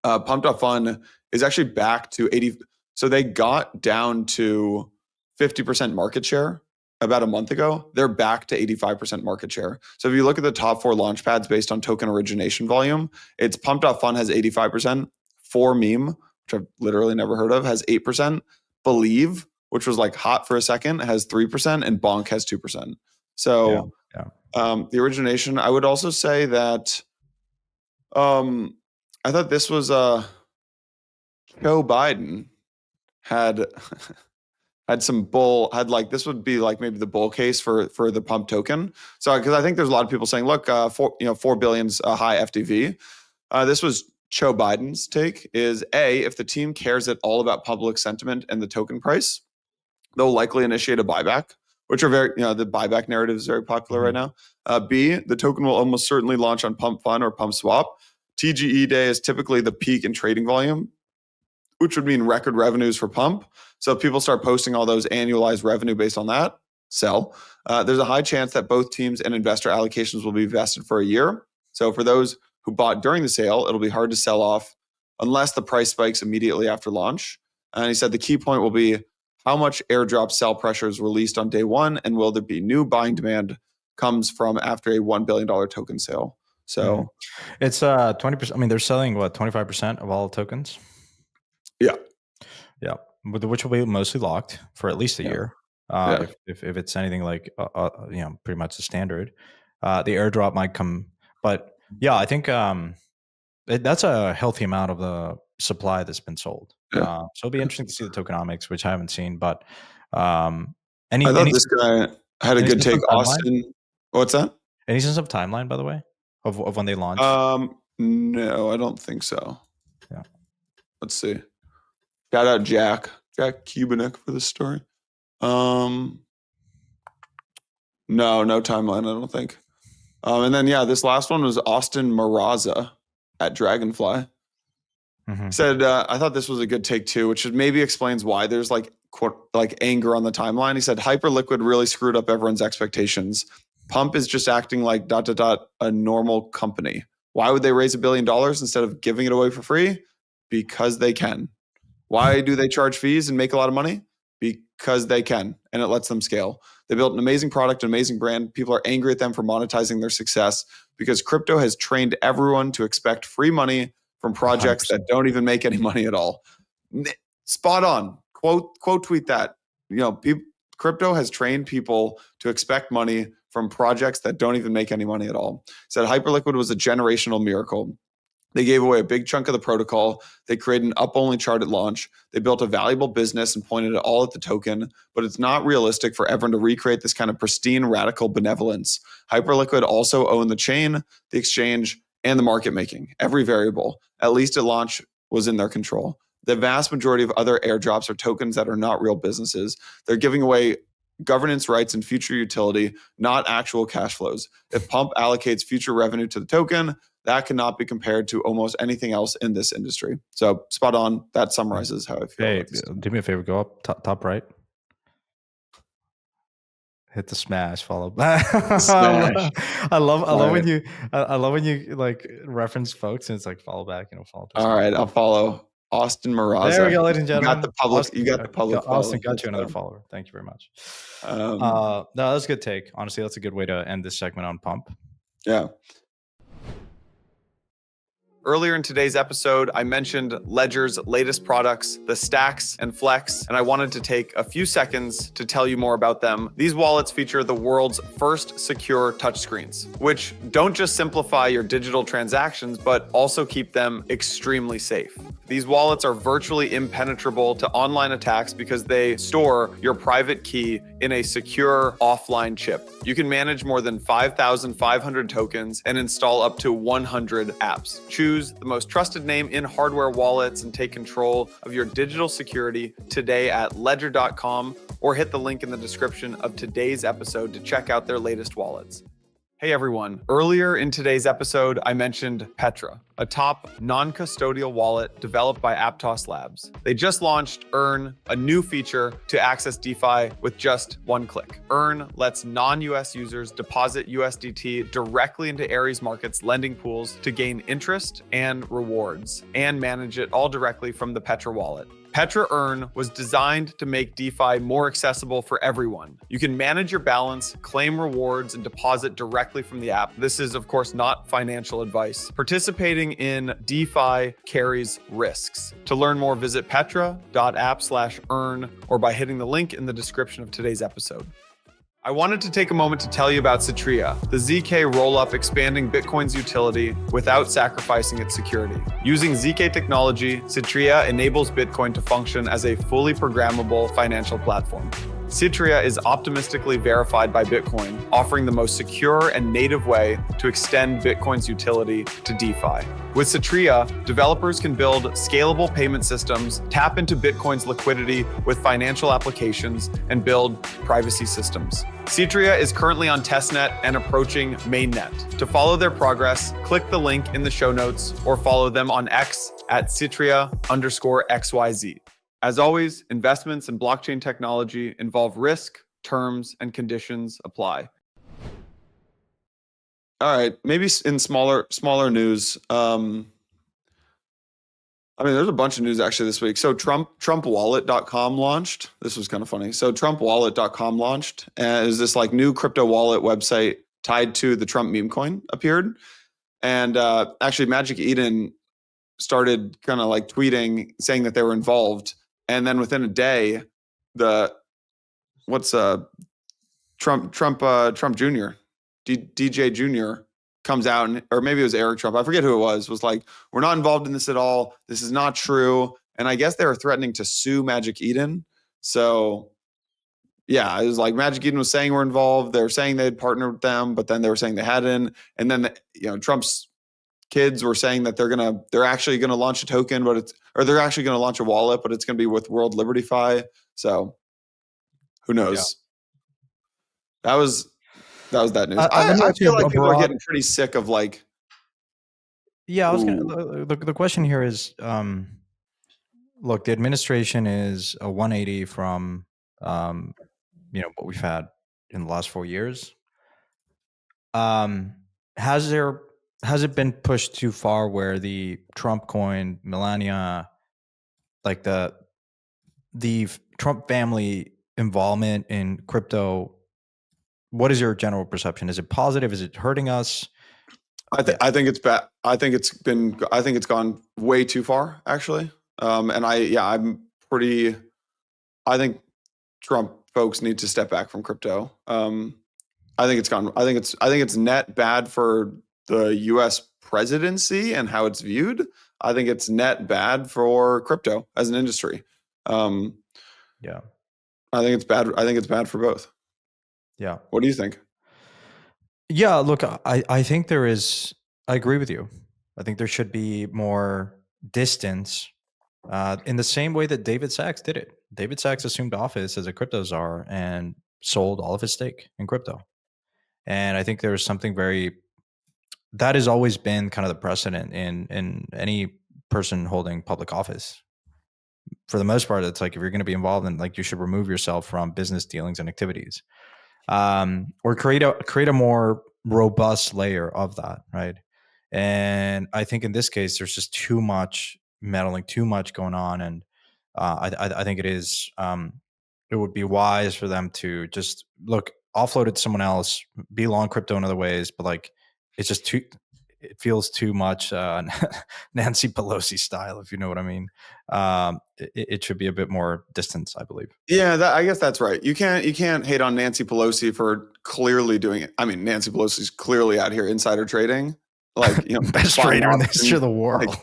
Pump.fun is actually back to 80. So they got down to 50% market share about a month ago. They're back to 85% market share. So if you look at the top 4 launchpads based on token origination volume, it's Pump.fun has 85%, 4Meme, which I've literally never heard of, has 8%, Believe, which was like hot for a second, has 3%, and Bonk has 2%. So the origination, I would also say that I thought this was Joe Biden had some bull, this would be like maybe the bull case for the Pump token. So because I think there's a lot of people saying, look, 4 billion's a high FDV. This was Joe Biden's take is if the team cares at all about public sentiment and the token price, they'll likely initiate a buyback, which are very, the buyback narrative is very popular right now. B, the token will almost certainly launch on PumpFun or PumpSwap. TGE day is typically the peak in trading volume, which would mean record revenues for Pump. So if people start posting all those annualized revenue based on that, sell. There's a high chance that both teams and investor allocations will be vested for a year. So for those who bought during the sale, it'll be hard to sell off unless the price spikes immediately after launch. And he said the key point will be how much airdrop sell pressure is released on day one, and will there be new buying demand comes from after a $1 billion token sale. So it's 20%. I mean, they're selling 25% of all tokens. Yeah, which will be mostly locked for at least a year. If it's anything like pretty much the standard. the airdrop might come. But yeah, I think that's a healthy amount of the supply that's been sold. Yeah. So it'll be interesting to see the tokenomics, which I haven't seen. But I thought this guy had a good take. Austin, what's that? Any sense of timeline, by the way, of when they launch? No, I don't think so. Yeah. Let's see. Shout out Jack Kubinik for this story. No timeline, I don't think. And then this last one was Austin Maraza at Dragonfly. Mm-hmm. Said, I thought this was a good take too, which maybe explains why there's like anger on the timeline. He said, Hyperliquid really screwed up everyone's expectations. Pump is just acting like ... a normal company. Why would they raise $1 billion instead of giving it away for free? Because they can. Why do they charge fees and make a lot of money? Because they can, and it lets them scale. They built an amazing product, an amazing brand. People are angry at them for monetizing their success because crypto has trained everyone to expect free money from projects 100%. That don't even make any money at all. Spot on. Quote tweet that. Crypto has trained people to expect money from projects that don't even make any money at all. Said Hyperliquid was a generational miracle. They gave away a big chunk of the protocol. They created an up-only chart at launch. They built a valuable business and pointed it all at the token, but it's not realistic for everyone to recreate this kind of pristine, radical benevolence. Hyperliquid also owned the chain, the exchange, and the market making. Every variable, at least at launch, was in their control. The vast majority of other airdrops are tokens that are not real businesses. They're giving away governance rights and future utility, not actual cash flows. If Pump allocates future revenue to the token, that cannot be compared to almost anything else in this industry. So spot on. That summarizes how I feel. Hey, do me a favor. Go up top right. Hit the smash follow. Smash. I love when you like reference folks and it's like follow back. Follow. All right, I'll follow Austin Maraza. There we go, ladies and gentlemen. You got the public. Austin got you another follower. Thank you very much. No, that's a good take. Honestly, that's a good way to end this segment on Pump. Yeah. Earlier in today's episode, I mentioned Ledger's latest products, the Stacks and Flex, and I wanted to take a few seconds to tell you more about them. These wallets feature the world's first secure touchscreens, which don't just simplify your digital transactions, but also keep them extremely safe. These wallets are virtually impenetrable to online attacks because they store your private key in a secure offline chip. You can manage more than 5,500 tokens and install up to 100 apps. Choose the most trusted name in hardware wallets and take control of your digital security today at ledger.com or hit the link in the description of today's episode to check out their latest wallets. Hey everyone, earlier in today's episode, I mentioned Petra, a top non-custodial wallet developed by Aptos Labs. They just launched Earn, a new feature to access DeFi with just one click. Earn lets non-US users deposit USDT directly into Ares Markets lending pools to gain interest and rewards, and manage it all directly from the Petra wallet. Petra Earn was designed to make DeFi more accessible for everyone. You can manage your balance, claim rewards, and deposit directly from the app. This is, of course, not financial advice. Participating in DeFi carries risks. To learn more, visit petra.app/earn or by hitting the link in the description of today's episode. I wanted to take a moment to tell you about Citrea, the ZK rollup expanding Bitcoin's utility without sacrificing its security. Using ZK technology, Citrea enables Bitcoin to function as a fully programmable financial platform. Citrea is optimistically verified by Bitcoin, offering the most secure and native way to extend Bitcoin's utility to DeFi. With Citrea, developers can build scalable payment systems, tap into Bitcoin's liquidity with financial applications, and build privacy systems. Citrea is currently on testnet and approaching mainnet. To follow their progress, click the link in the show notes or follow them on X at Citrea_XYZ. As always, investments in blockchain technology involve risk, terms, and conditions apply. All right, maybe in smaller news. There's a bunch of news actually this week. So TrumpWallet.com launched. This was kind of funny. So TrumpWallet.com launched, and is this like new crypto wallet website tied to the Trump meme coin appeared, and actually Magic Eden started kind of like tweeting saying that they were involved. And then within a day, Trump Jr. DJ Jr. comes out, or maybe it was Eric Trump, I forget who it was like, we're not involved in this at all. This is not true. And I guess they were threatening to sue Magic Eden. So yeah, it was like Magic Eden was saying we're involved. They were saying they'd partnered with them, but then they were saying they hadn't. And then Trump's kids were saying that they're actually gonna launch a token, they're actually gonna launch a wallet, but it's gonna be with World LibertyFi. So who knows? Yeah. That was that news. I feel like people are getting pretty sick of like. Yeah, I was gonna. The question here is, look, the administration is a 180 from, what we've had in the last 4 years. Has it been pushed too far where the Trump coin, Melania, like the Trump family involvement in crypto? What is your general perception? Is it positive? Is it hurting us? I think it's bad. I think it's gone way too far, actually. And I think Trump folks need to step back from crypto. I think it's net bad for the U.S. presidency and how it's viewed. I think it's net bad for crypto as an industry. Yeah. I think it's bad. I think it's bad for both. Yeah. What do you think? Yeah, look, I think I agree with you. I think there should be more distance in the same way that David Sachs did it. David Sachs assumed office as a crypto czar and sold all of his stake in crypto. And I think there's something that has always been kind of the precedent in any person holding public office. For the most part, it's like if you're going to be involved in, like, you should remove yourself from business dealings and activities, or create a more robust layer of that, right? And I think in this case, there's just too much meddling, too much going on, and I think it would be wise for them to just offload it to someone else, be long crypto in other ways, but like it's just it feels too much Nancy Pelosi style, if you know what I mean. It should be a bit more distance, I believe. Yeah, I guess that's right. You can't hate on Nancy Pelosi for clearly doing it. I mean, Nancy Pelosi's clearly out here insider trading, like best trader in the history of the world.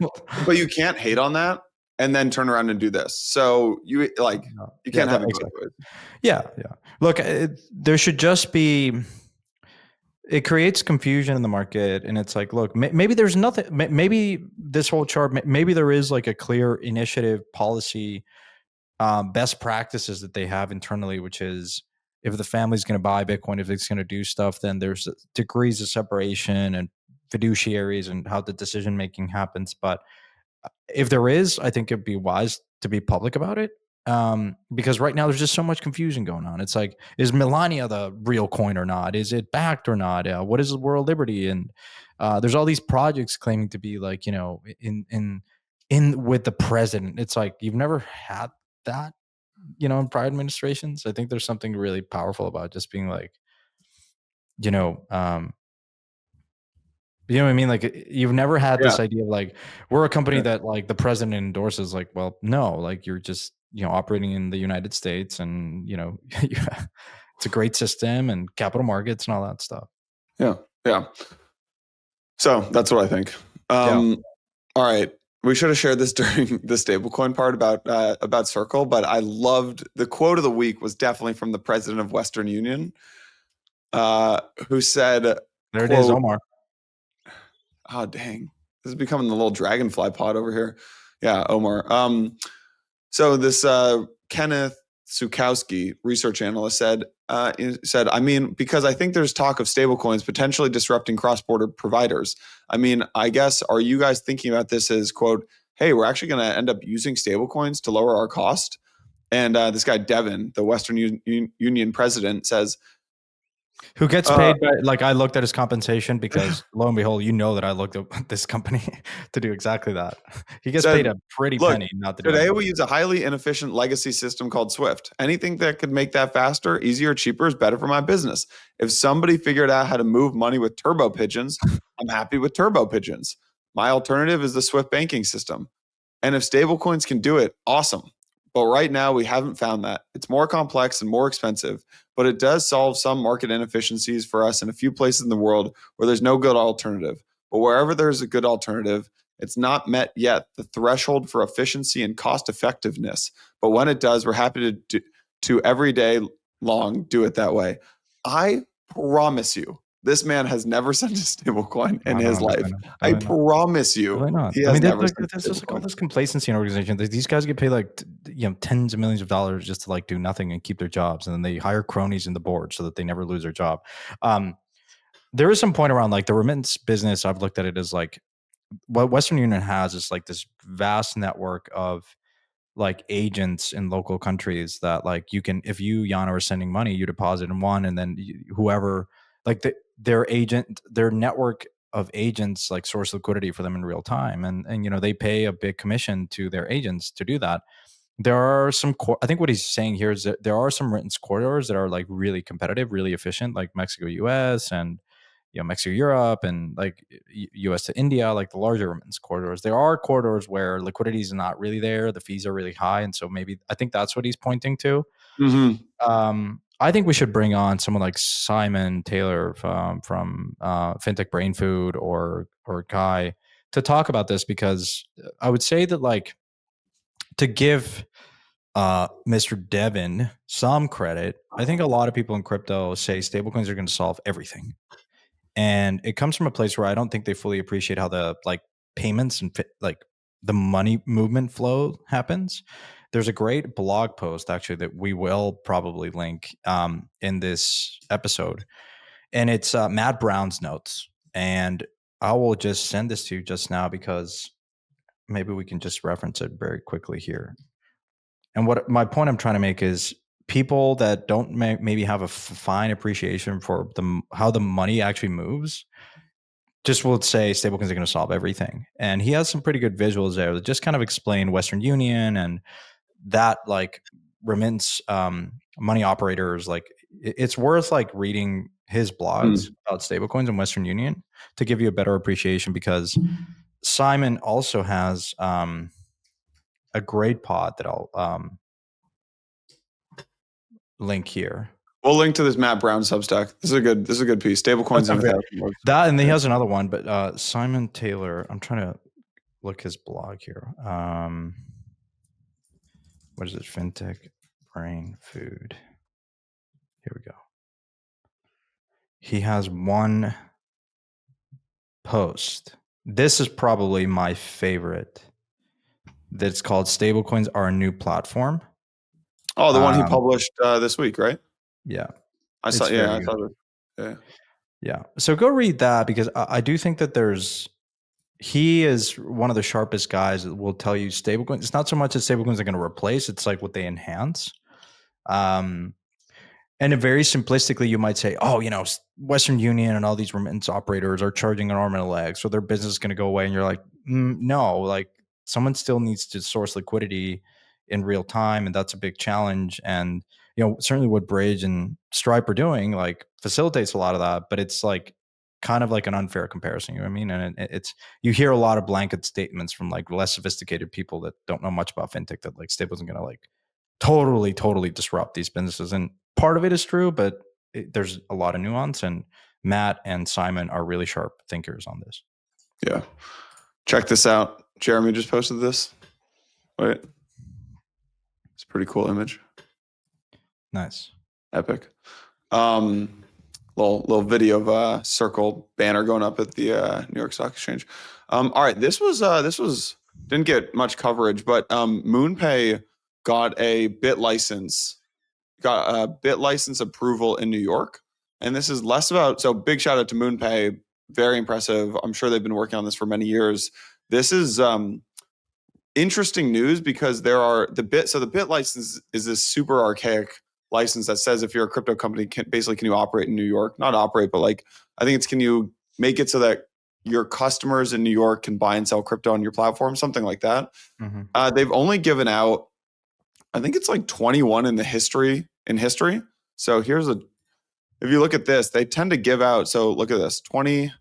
But you can't hate on that and then turn around and do this. So you can't have it both ways. Yeah. Look, there should just be. It creates confusion in the market, and it's like, look, maybe there's nothing. Maybe this whole chart, maybe there is like a clear initiative, policy, best practices that they have internally, which is if the family's going to buy Bitcoin, if it's going to do stuff, then there's degrees of separation and fiduciaries and how the decision making happens. But if there is, I think it'd be wise to be public about it. Because right now there's just so much confusion going on. It's like, is Melania the real coin or not? Is it backed or not? What is World Liberty? And there's all these projects claiming to be like, in with the president. It's like, you've never had that, in prior administrations. I think there's something really powerful about just being like, you know what I mean? Like, you've never had this idea of like, we're a company that like the president endorses. Like, well, no, like you're just, operating in the United States, and, it's a great system and capital markets and all that stuff. Yeah. So that's what I think. All right. We should have shared this during the stablecoin part about Circle, but I loved the quote of the week was definitely from the president of Western Union, who said, there it is, Omar. Oh, dang. This is becoming the little dragonfly pod over here. Yeah, Omar. So this Kenneth Sukowski, research analyst, said, I mean, because I think there's talk of stablecoins potentially disrupting cross-border providers. I mean, I guess, are you guys thinking about this as, quote, hey, we're actually going to end up using stablecoins to lower our cost? And this guy, Devin, the Western Union president, says, who gets paid by, like, I looked at his compensation because lo and behold, that I looked at this company to do exactly that. He gets paid a pretty penny not to do today we use a highly inefficient legacy system called Swift. Anything that could make that faster, easier, cheaper is better for my business. If somebody figured out how to move money with turbo pigeons, I'm happy with turbo pigeons. My alternative is the Swift banking system. And if stablecoins can do it, awesome. But right now, we haven't found that. It's more complex and more expensive, but it does solve some market inefficiencies for us in a few places in the world where there's no good alternative. But wherever there's a good alternative, it's not met yet the threshold for efficiency and cost effectiveness. But when it does, we're happy to every day long do it that way. I promise you, this man has never sent a stablecoin in his life. I promise you, really not. he has never. There's just like all this complacency in organization. These guys get paid like tens of millions of dollars just to like do nothing and keep their jobs, and then they hire cronies in the board so that they never lose their job. There is some point around like the remittance business. I've looked at it as like what Western Union has is like this vast network of like agents in local countries that like you can, if you Yano are sending money, you deposit in one, and then whoever like their network of agents like source liquidity for them in real time, and they pay a big commission to their agents to do that. There are some I think what he's saying here is that there are some remittance corridors that are like really competitive, really efficient, like Mexico US and Mexico Europe, and like US to India, like the larger remittance corridors. There are corridors where liquidity is not really there, the fees are really high, and so maybe I think that's what he's pointing to. I think we should bring on someone like Simon Taylor from FinTech Brain Food or Guy to talk about this, because I would say that like to give Mr. Devin some credit, I think a lot of people in crypto say stablecoins are going to solve everything. And it comes from a place where I don't think they fully appreciate how the like payments and like the money movement flow happens. There's a great blog post actually that we will probably link in this episode, and it's Matt Brown's notes. And I will just send this to you just now because maybe we can just reference it very quickly here. And what my point I'm trying to make is people that don't maybe have a fine appreciation for how the money actually moves just will say stablecoins are going to solve everything. And he has some pretty good visuals there that just kind of explain Western Union and that like remittance money operators. Like it's worth like reading his blogs about stablecoins and Western Union to give you a better appreciation, because Simon also has a great pod that I'll link here. We'll link to this Matt Brown Substack. This is a good piece. Stablecoins that, and he has another one, but Simon Taylor. I'm trying to look his blog here. What is it? FinTech Brain Food. Here we go. He has one post. This is probably my favorite. That's called "Stablecoins Are a New Platform." Oh, the one he published this week, right? Yeah, I saw. Yeah, I saw it. Yeah. Yeah. So go read that, because I do think that he is one of the sharpest guys that will tell you stablecoins. It's not so much that stablecoins are going to replace, it's like what they enhance. And very simplistically, you might say, oh, Western Union and all these remittance operators are charging an arm and a leg, so their business is going to go away. And you're like, no, like someone still needs to source liquidity in real time. And that's a big challenge. And, certainly what Bridge and Stripe are doing, like facilitates a lot of that, but it's like kind of like an unfair comparison. You know what I mean? And it's, you hear a lot of blanket statements from like less sophisticated people that don't know much about fintech that like Stable isn't going to like totally disrupt these businesses. And part of it is true, but there's a lot of nuance, and Matt and Simon are really sharp thinkers on this. Yeah. Check this out. Jeremy just posted this. Wait. It's a pretty cool image. Nice. Epic. Little video of a circle banner going up at the New York Stock Exchange. All right. This was didn't get much coverage, but MoonPay got a bit license approval in New York. And this is less about, so big shout out to MoonPay. Very impressive. I'm sure they've been working on this for many years. This is interesting news because the bit license is this super archaic license that says if you're a crypto company, can you operate in New York? Not operate, but like, I think it's, can you make it so that your customers in New York can buy and sell crypto on your platform, something like that. Mm-hmm. They've only given out, I think it's like 21 in history. So if you look at this, they tend to give out, so look at this, 20,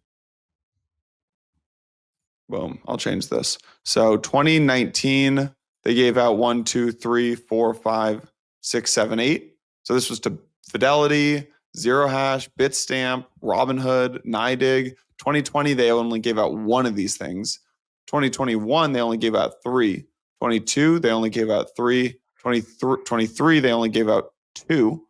boom, I'll change this. So 2019 They gave out 1, 2, 3, 4, 5, 6, 7, 8. So this was to Fidelity, Zero Hash, Bitstamp, Robinhood, NYDIG. 2020, they only gave out one of these things. 2021, they only gave out 3. 22, they only gave out 3. 23, they only gave out 2.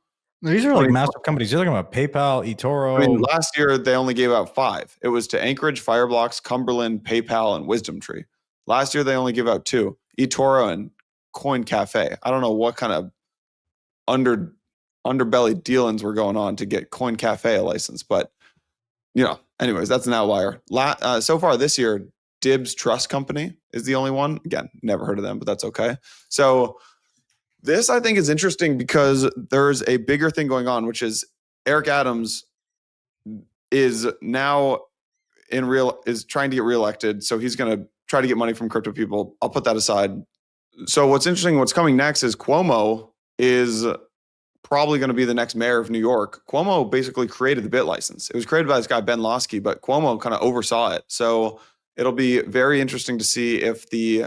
These are like massive companies. You're talking about PayPal, eToro. I mean, last year they only gave out 5. It was to Anchorage, Fireblocks, Cumberland, PayPal, and WisdomTree. Last year they only gave out 2, eToro and Coin Cafe. I don't know what kind of underbelly dealings were going on to get Coin Cafe a license, but anyways, that's an outlier. So far this year, Dibs Trust Company is the only one. Again, never heard of them, but that's okay. So this, I think, is interesting because there's a bigger thing going on, which is Eric Adams is now is trying to get reelected. So he's going to try to get money from crypto people. I'll put that aside. So what's interesting, what's coming next is Cuomo is probably going to be the next mayor of New York. Cuomo basically created the bit license. It was created by this guy, Ben Losky, but Cuomo kind of oversaw it. So it'll be very interesting to see if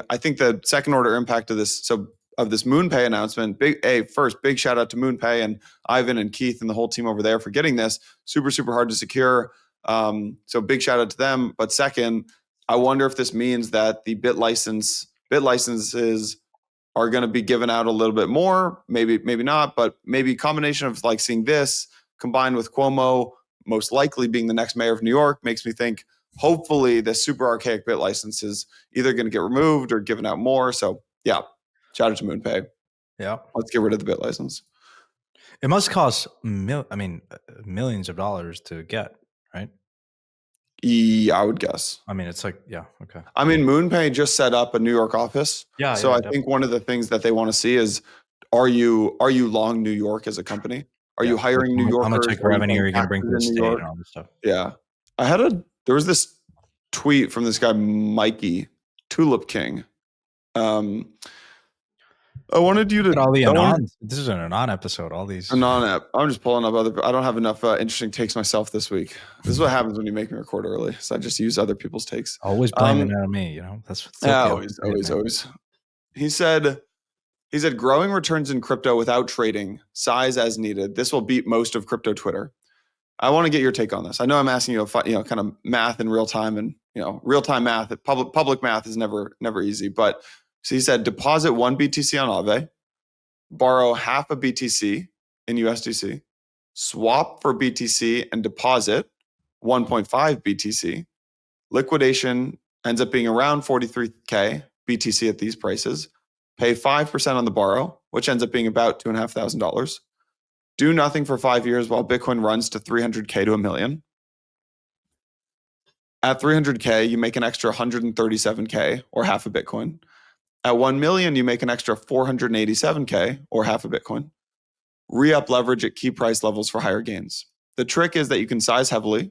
I think the second order impact of this, of this MoonPay announcement, big shout out to MoonPay and Ivan and Keith and the whole team over there for getting this. Super, super hard to secure. So big shout out to them. But second, I wonder if this means that the bit licenses are going to be given out a little bit more, maybe not, but maybe a combination of like seeing this combined with Cuomo most likely being the next mayor of New York makes me think hopefully the super archaic bit license is either going to get removed or given out more. So yeah, shout out to MoonPay. Yeah. Let's get rid of the bit license. It must cost millions of dollars to get, right? Yeah, I would guess. I mean, it's like, yeah, okay. I mean, MoonPay just set up a New York office. Yeah. So I think one of the things that they want to see is, are you long New York as a company? Are you hiring New Yorkers? How much like revenue are you going to bring to the state and all this stuff? Yeah. There was this tweet from this guy, Mikey, Tulip King. I wanted you to all the anons. This is an anon episode. All these anon app. I'm just pulling up I don't have enough interesting takes myself this week. This is what happens when you make me record early. So I just use other people's takes. Always blaming it on me. That's what's always. He said growing returns in crypto without trading, size as needed. This will beat most of crypto Twitter. I want to get your take on this. I know I'm asking you, kind of math in real time, and real time math. Public math is never easy, but. So he said, deposit 1 BTC on Aave, borrow half a BTC in USDC, swap for BTC and deposit 1.5 BTC. Liquidation ends up being around 43K BTC at these prices. Pay 5% on the borrow, which ends up being about $2,500. Do nothing for 5 years while Bitcoin runs to 300K to $1 million. At 300K, you make an extra 137K or half a Bitcoin. At 1 million, you make an extra 487K or half a Bitcoin. Re-up leverage at key price levels for higher gains. The trick is that you can size heavily,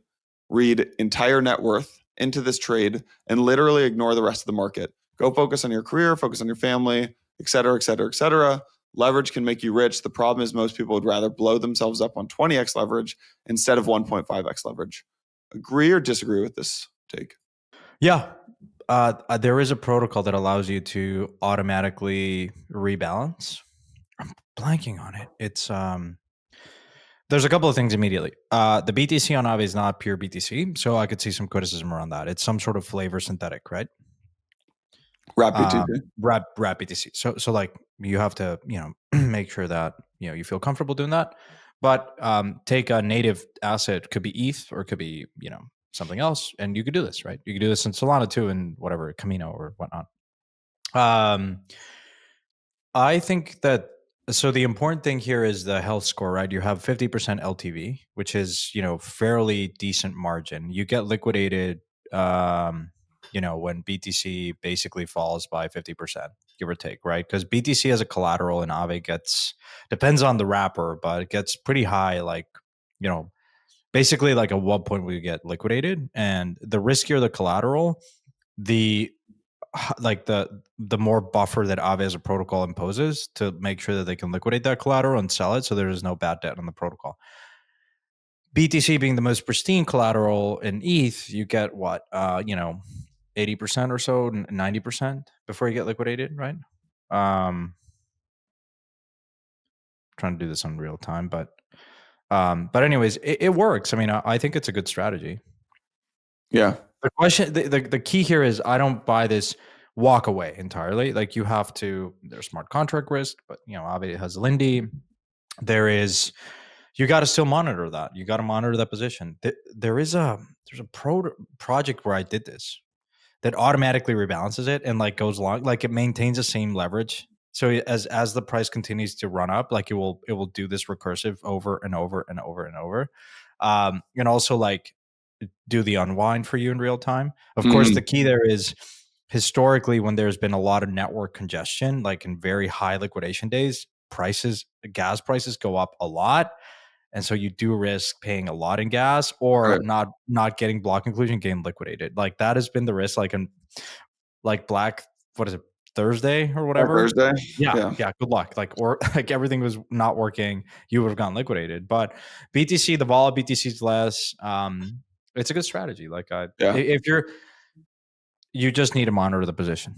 read entire net worth into this trade, and literally ignore the rest of the market. Go focus on your career, focus on your family, et cetera, et cetera, et cetera. Leverage can make you rich. The problem is most people would rather blow themselves up on 20x leverage instead of 1.5x leverage. Agree or disagree with this take? Yeah. There is a protocol that allows you to automatically rebalance. I'm blanking on it. It's there's a couple of things immediately. The BTC on Aave is not pure BTC, so I could see some criticism around that. It's some sort of flavor synthetic, right? Wrap BTC. Wrap BTC. So like you have to make sure that you feel comfortable doing that. But take a native asset, could be ETH or could be something else, and you could do this, right? You could do this in Solana too, and whatever, Camino or whatnot. I think that so the important thing here is the health score, right? You have 50% LTV, which is fairly decent margin. You get liquidated, when BTC basically falls by 50%, give or take, right? Because BTC as a collateral in Aave depends on the wrapper, but it gets pretty high, like basically like at what point we get liquidated, and the riskier the collateral, the more buffer that Aave as a protocol imposes to make sure that they can liquidate that collateral and sell it, so there is no bad debt on the protocol. BTC being the most pristine collateral in ETH, you get what 80% or so, 90% before you get liquidated, right? Trying to do this on real time, but anyways, it works. I mean, I think it's a good strategy. Yeah. The question, the key here is I don't buy this walk away entirely. Like you have to, there's smart contract risk, but obviously it has Lindy. There's you got to still monitor that. You got to monitor that position. There's a project where I did this that automatically rebalances it and like goes along, like it maintains the same leverage. So as the price continues to run up, like it will do this recursive over and over and over and over, and also like do the unwind for you in real time. Of course, the key there is historically when there's been a lot of network congestion, like in very high liquidation days, gas prices go up a lot. And so you do risk paying a lot in gas or not getting block inclusion, getting liquidated. Like that has been the risk, like in Black, what is it, Thursday or whatever? Thursday. Yeah. Good luck. Like, or like everything was not working, you would have gotten liquidated. But BTC, the vol of BTC is less. It's a good strategy. Like, if you just need to monitor the position.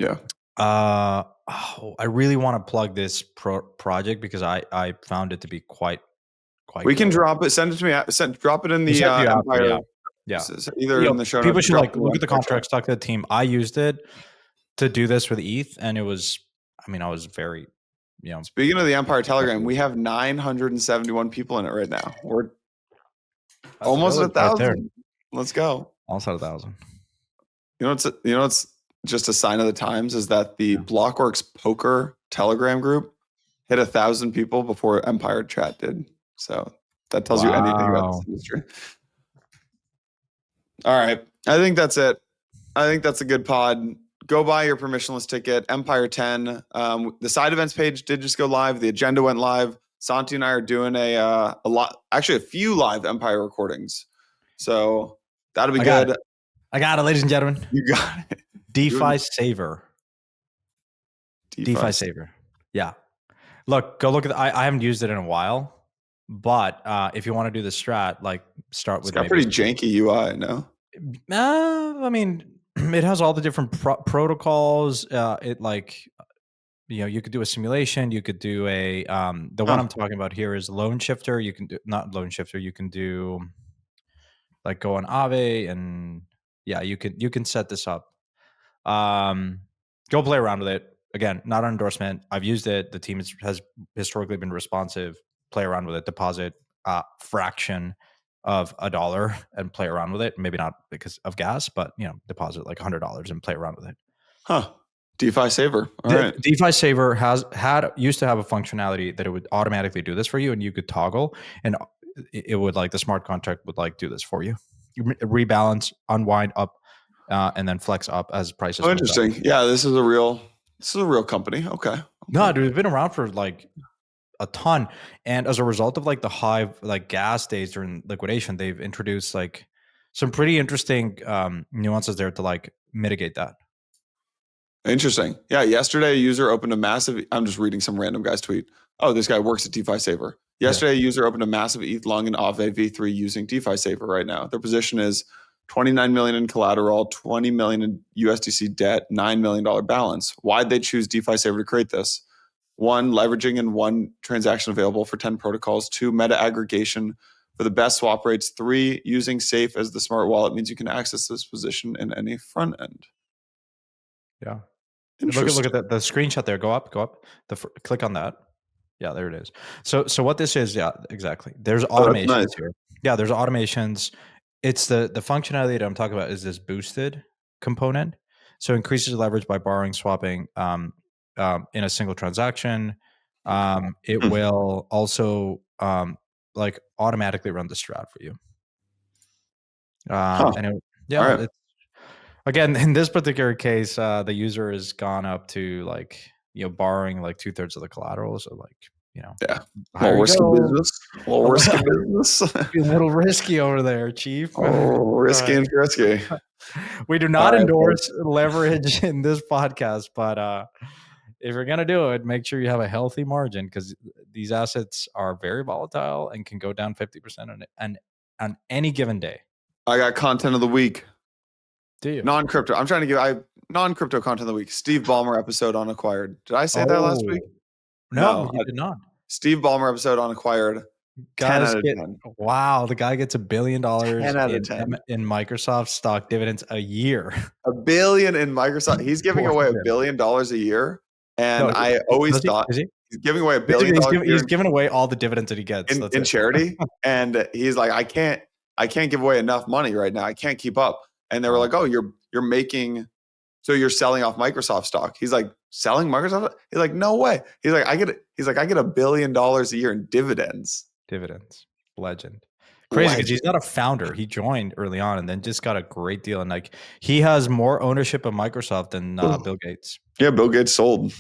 Yeah. I really want to plug this project because I found it to be quite. We can drop it. Send it to me. Drop it in the Empire. Yeah. Either in the show notes. People should look at the contracts, talk to the team. I used it to do this with ETH, and it was. I mean, I was very. Speaking of the Empire Telegram, we have 971 people in it right now. We're almost at 1,000. Right, let's go. Almost at 1,000. You know it's just a sign of the times is that the Blockworks Poker Telegram group hit 1,000 people before Empire Chat did. So that tells you anything about this industry. All right. I think that's it. I think that's a good pod. Go buy your permissionless ticket, Empire 10. The side events page did just go live. The agenda went live. Santi and I are doing a few live Empire recordings. So that'll be good. I got it, ladies and gentlemen. You got it. DeFiSaver. DeFiSaver. Yeah. Look, go look at I haven't used it in a while, but if you want to do the strat, like start with. It's got pretty janky UI, no? I mean, it has all the different protocols. It like, you could do a simulation. You could do a the one I'm talking about here is Loan Shifter. You can do not Loan Shifter. You can do like go on Aave and you can set this up. Go play around with it. Again, not an endorsement. I've used it. The team has historically been responsive. Play around with it. Deposit fraction of $1 and play around with it. Maybe not because of gas, but deposit like $100 and play around with it. DeFiSaver. All right. DeFiSaver used to have a functionality that it would automatically do this for you, and you could toggle, and it would like the smart contract would like do this for you. You rebalance, unwind up, and then flex up as prices. Oh, interesting. Yeah, this is a real company. Okay. No, dude, it's been around for like a ton, and as a result of like the high like gas days during liquidation, they've introduced like some pretty interesting nuances there to like mitigate that. Interesting. Yeah, yesterday a user opened a massive. I'm just reading some random guy's tweet. Oh, this guy works at DeFiSaver. Yesterday, a user opened a massive ETH long in Aave V3 using DeFiSaver right now. Their position is 29 million in collateral, 20 million in USDC debt, $9 million balance. Why'd they choose DeFiSaver to create this? 1, leveraging and 1 transaction available for 10 protocols. 2, meta aggregation for the best swap rates. 3, using Safe as the smart wallet means you can access this position in any front end. Yeah. Look at the screenshot there. Go up. Click on that. Yeah, there it is. So what this is, yeah, exactly. There's automations here. Yeah, there's automations. It's the functionality that I'm talking about is this boosted component. So increases leverage by borrowing, swapping in a single transaction. It will also like automatically run the strat for you. And it's, again, in this particular case, the user has gone up to like, borrowing like 2/3 of the collateral. So like, a little risky business. A little risky business. A little risky over there, Chief. Oh, risky and frisky. We do not endorse leverage in this podcast, but if you're gonna do it, make sure you have a healthy margin because these assets are very volatile and can go down 50% on any given day. I got content of the week. Do you? Non-crypto. I'm trying to give non-crypto content of the week. Steve Ballmer episode on Acquired. Did I say that last week? No, you did not. Steve Ballmer episode on Acquired. 10 out of 10. Wow, the guy gets $1 billion 10 out of 10. in Microsoft stock dividends a year. $1 billion in Microsoft. He's giving away $1 billion a year. And I always thought he's giving away $1 billion. He's giving away all the didividends that he gets in charity. And he's like, I can't give away enough money right now. I can't keep up. And they were like, oh, you're making, so you're selling off Microsoft stock. He's like, selling Microsoft? He's like, no way. He's like, I get $1 billion a year in dividends. Legend. Crazy, because he's not a founder. He joined early on and then just got a great deal. And like, he has more ownership of Microsoft than Bill Gates. Yeah, Bill Gates sold.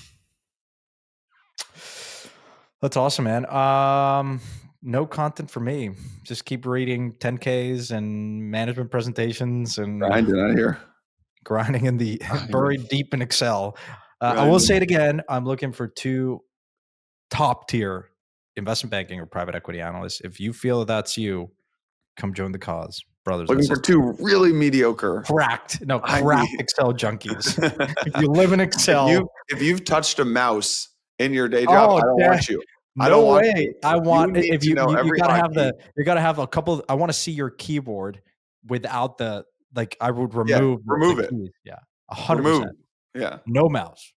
That's awesome, man. No content for me. Just keep reading 10Ks and management presentations and grinding out here. Grinding in the buried deep in Excel. I will say it again. I'm looking for 2 top tier investment banking or private equity analysts. If you feel that's you, come join the cause, brothers. Looking for 2 really mediocre, cracked Excel junkies. If you live in Excel, if you've touched a mouse in your day job, I don't want you. I don't want you. I want if you gotta have a couple. I want to see your keyboard without the I would remove it. Keys. Yeah, 100%. Yeah, no mouse.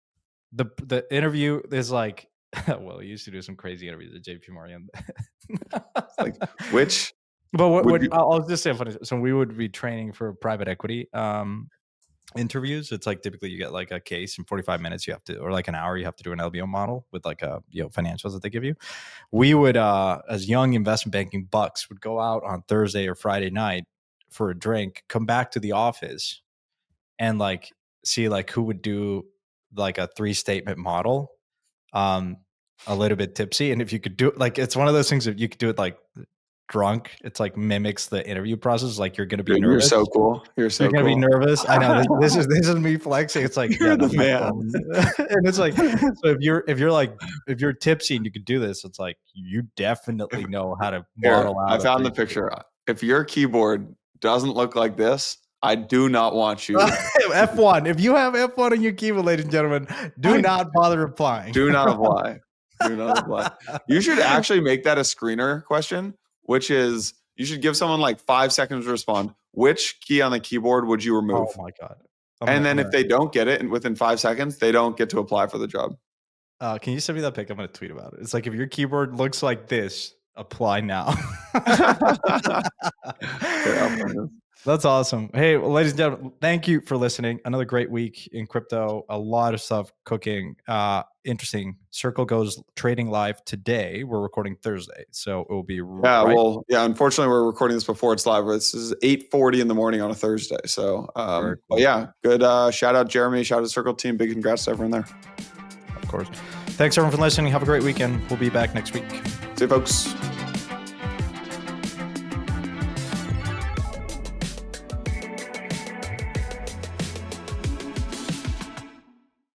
The interview is like. Well, he used to do some crazy interviews at JP Morgan. Like which? But I'll just say funny. So we would be training for private equity interviews. It's like typically you get like a case in 45 minutes. You have to, or like an hour, you have to do an LBO model with like financials that they give you. We would, as young investment banking bucks, would go out on Thursday or Friday night for a drink, come back to the office, and like see like who would do like a 3-statement model. A little bit tipsy, and if you could do it, like it's one of those things that you could do it like drunk. It's like mimics the interview process. Like you're gonna be nervous. You're so cool. You're gonna be nervous. I know this is me flexing. It's like you're the man. And it's like so if you're tipsy and you could do this, it's like you definitely know how to model out. I found the picture. If your keyboard doesn't look like this, I do not want you. F1. If you have F1 on your keyboard, ladies and gentlemen, do not bother replying. Do not apply. Do not apply. You should actually make that a screener question, which is you should give someone like 5 seconds to respond. Which key on the keyboard would you remove? Oh my God. And then if they don't get it, and within 5 seconds, they don't get to apply for the job. Can you send me that pic? I'm going to tweet about it. It's like if your keyboard looks like this, apply now. That's awesome. Hey, well, ladies and gentlemen, thank you for listening. Another great week in crypto. A lot of stuff cooking. Interesting. Circle goes trading live today. We're recording Thursday, so it will be unfortunately, we're recording this before it's live. This is 8:40 in the morning on a Thursday. So, cool. But yeah, good. Shout out Jeremy. Shout out Circle team. Big congrats to everyone there. Of course. Thanks everyone for listening. Have a great weekend. We'll be back next week. See you, folks.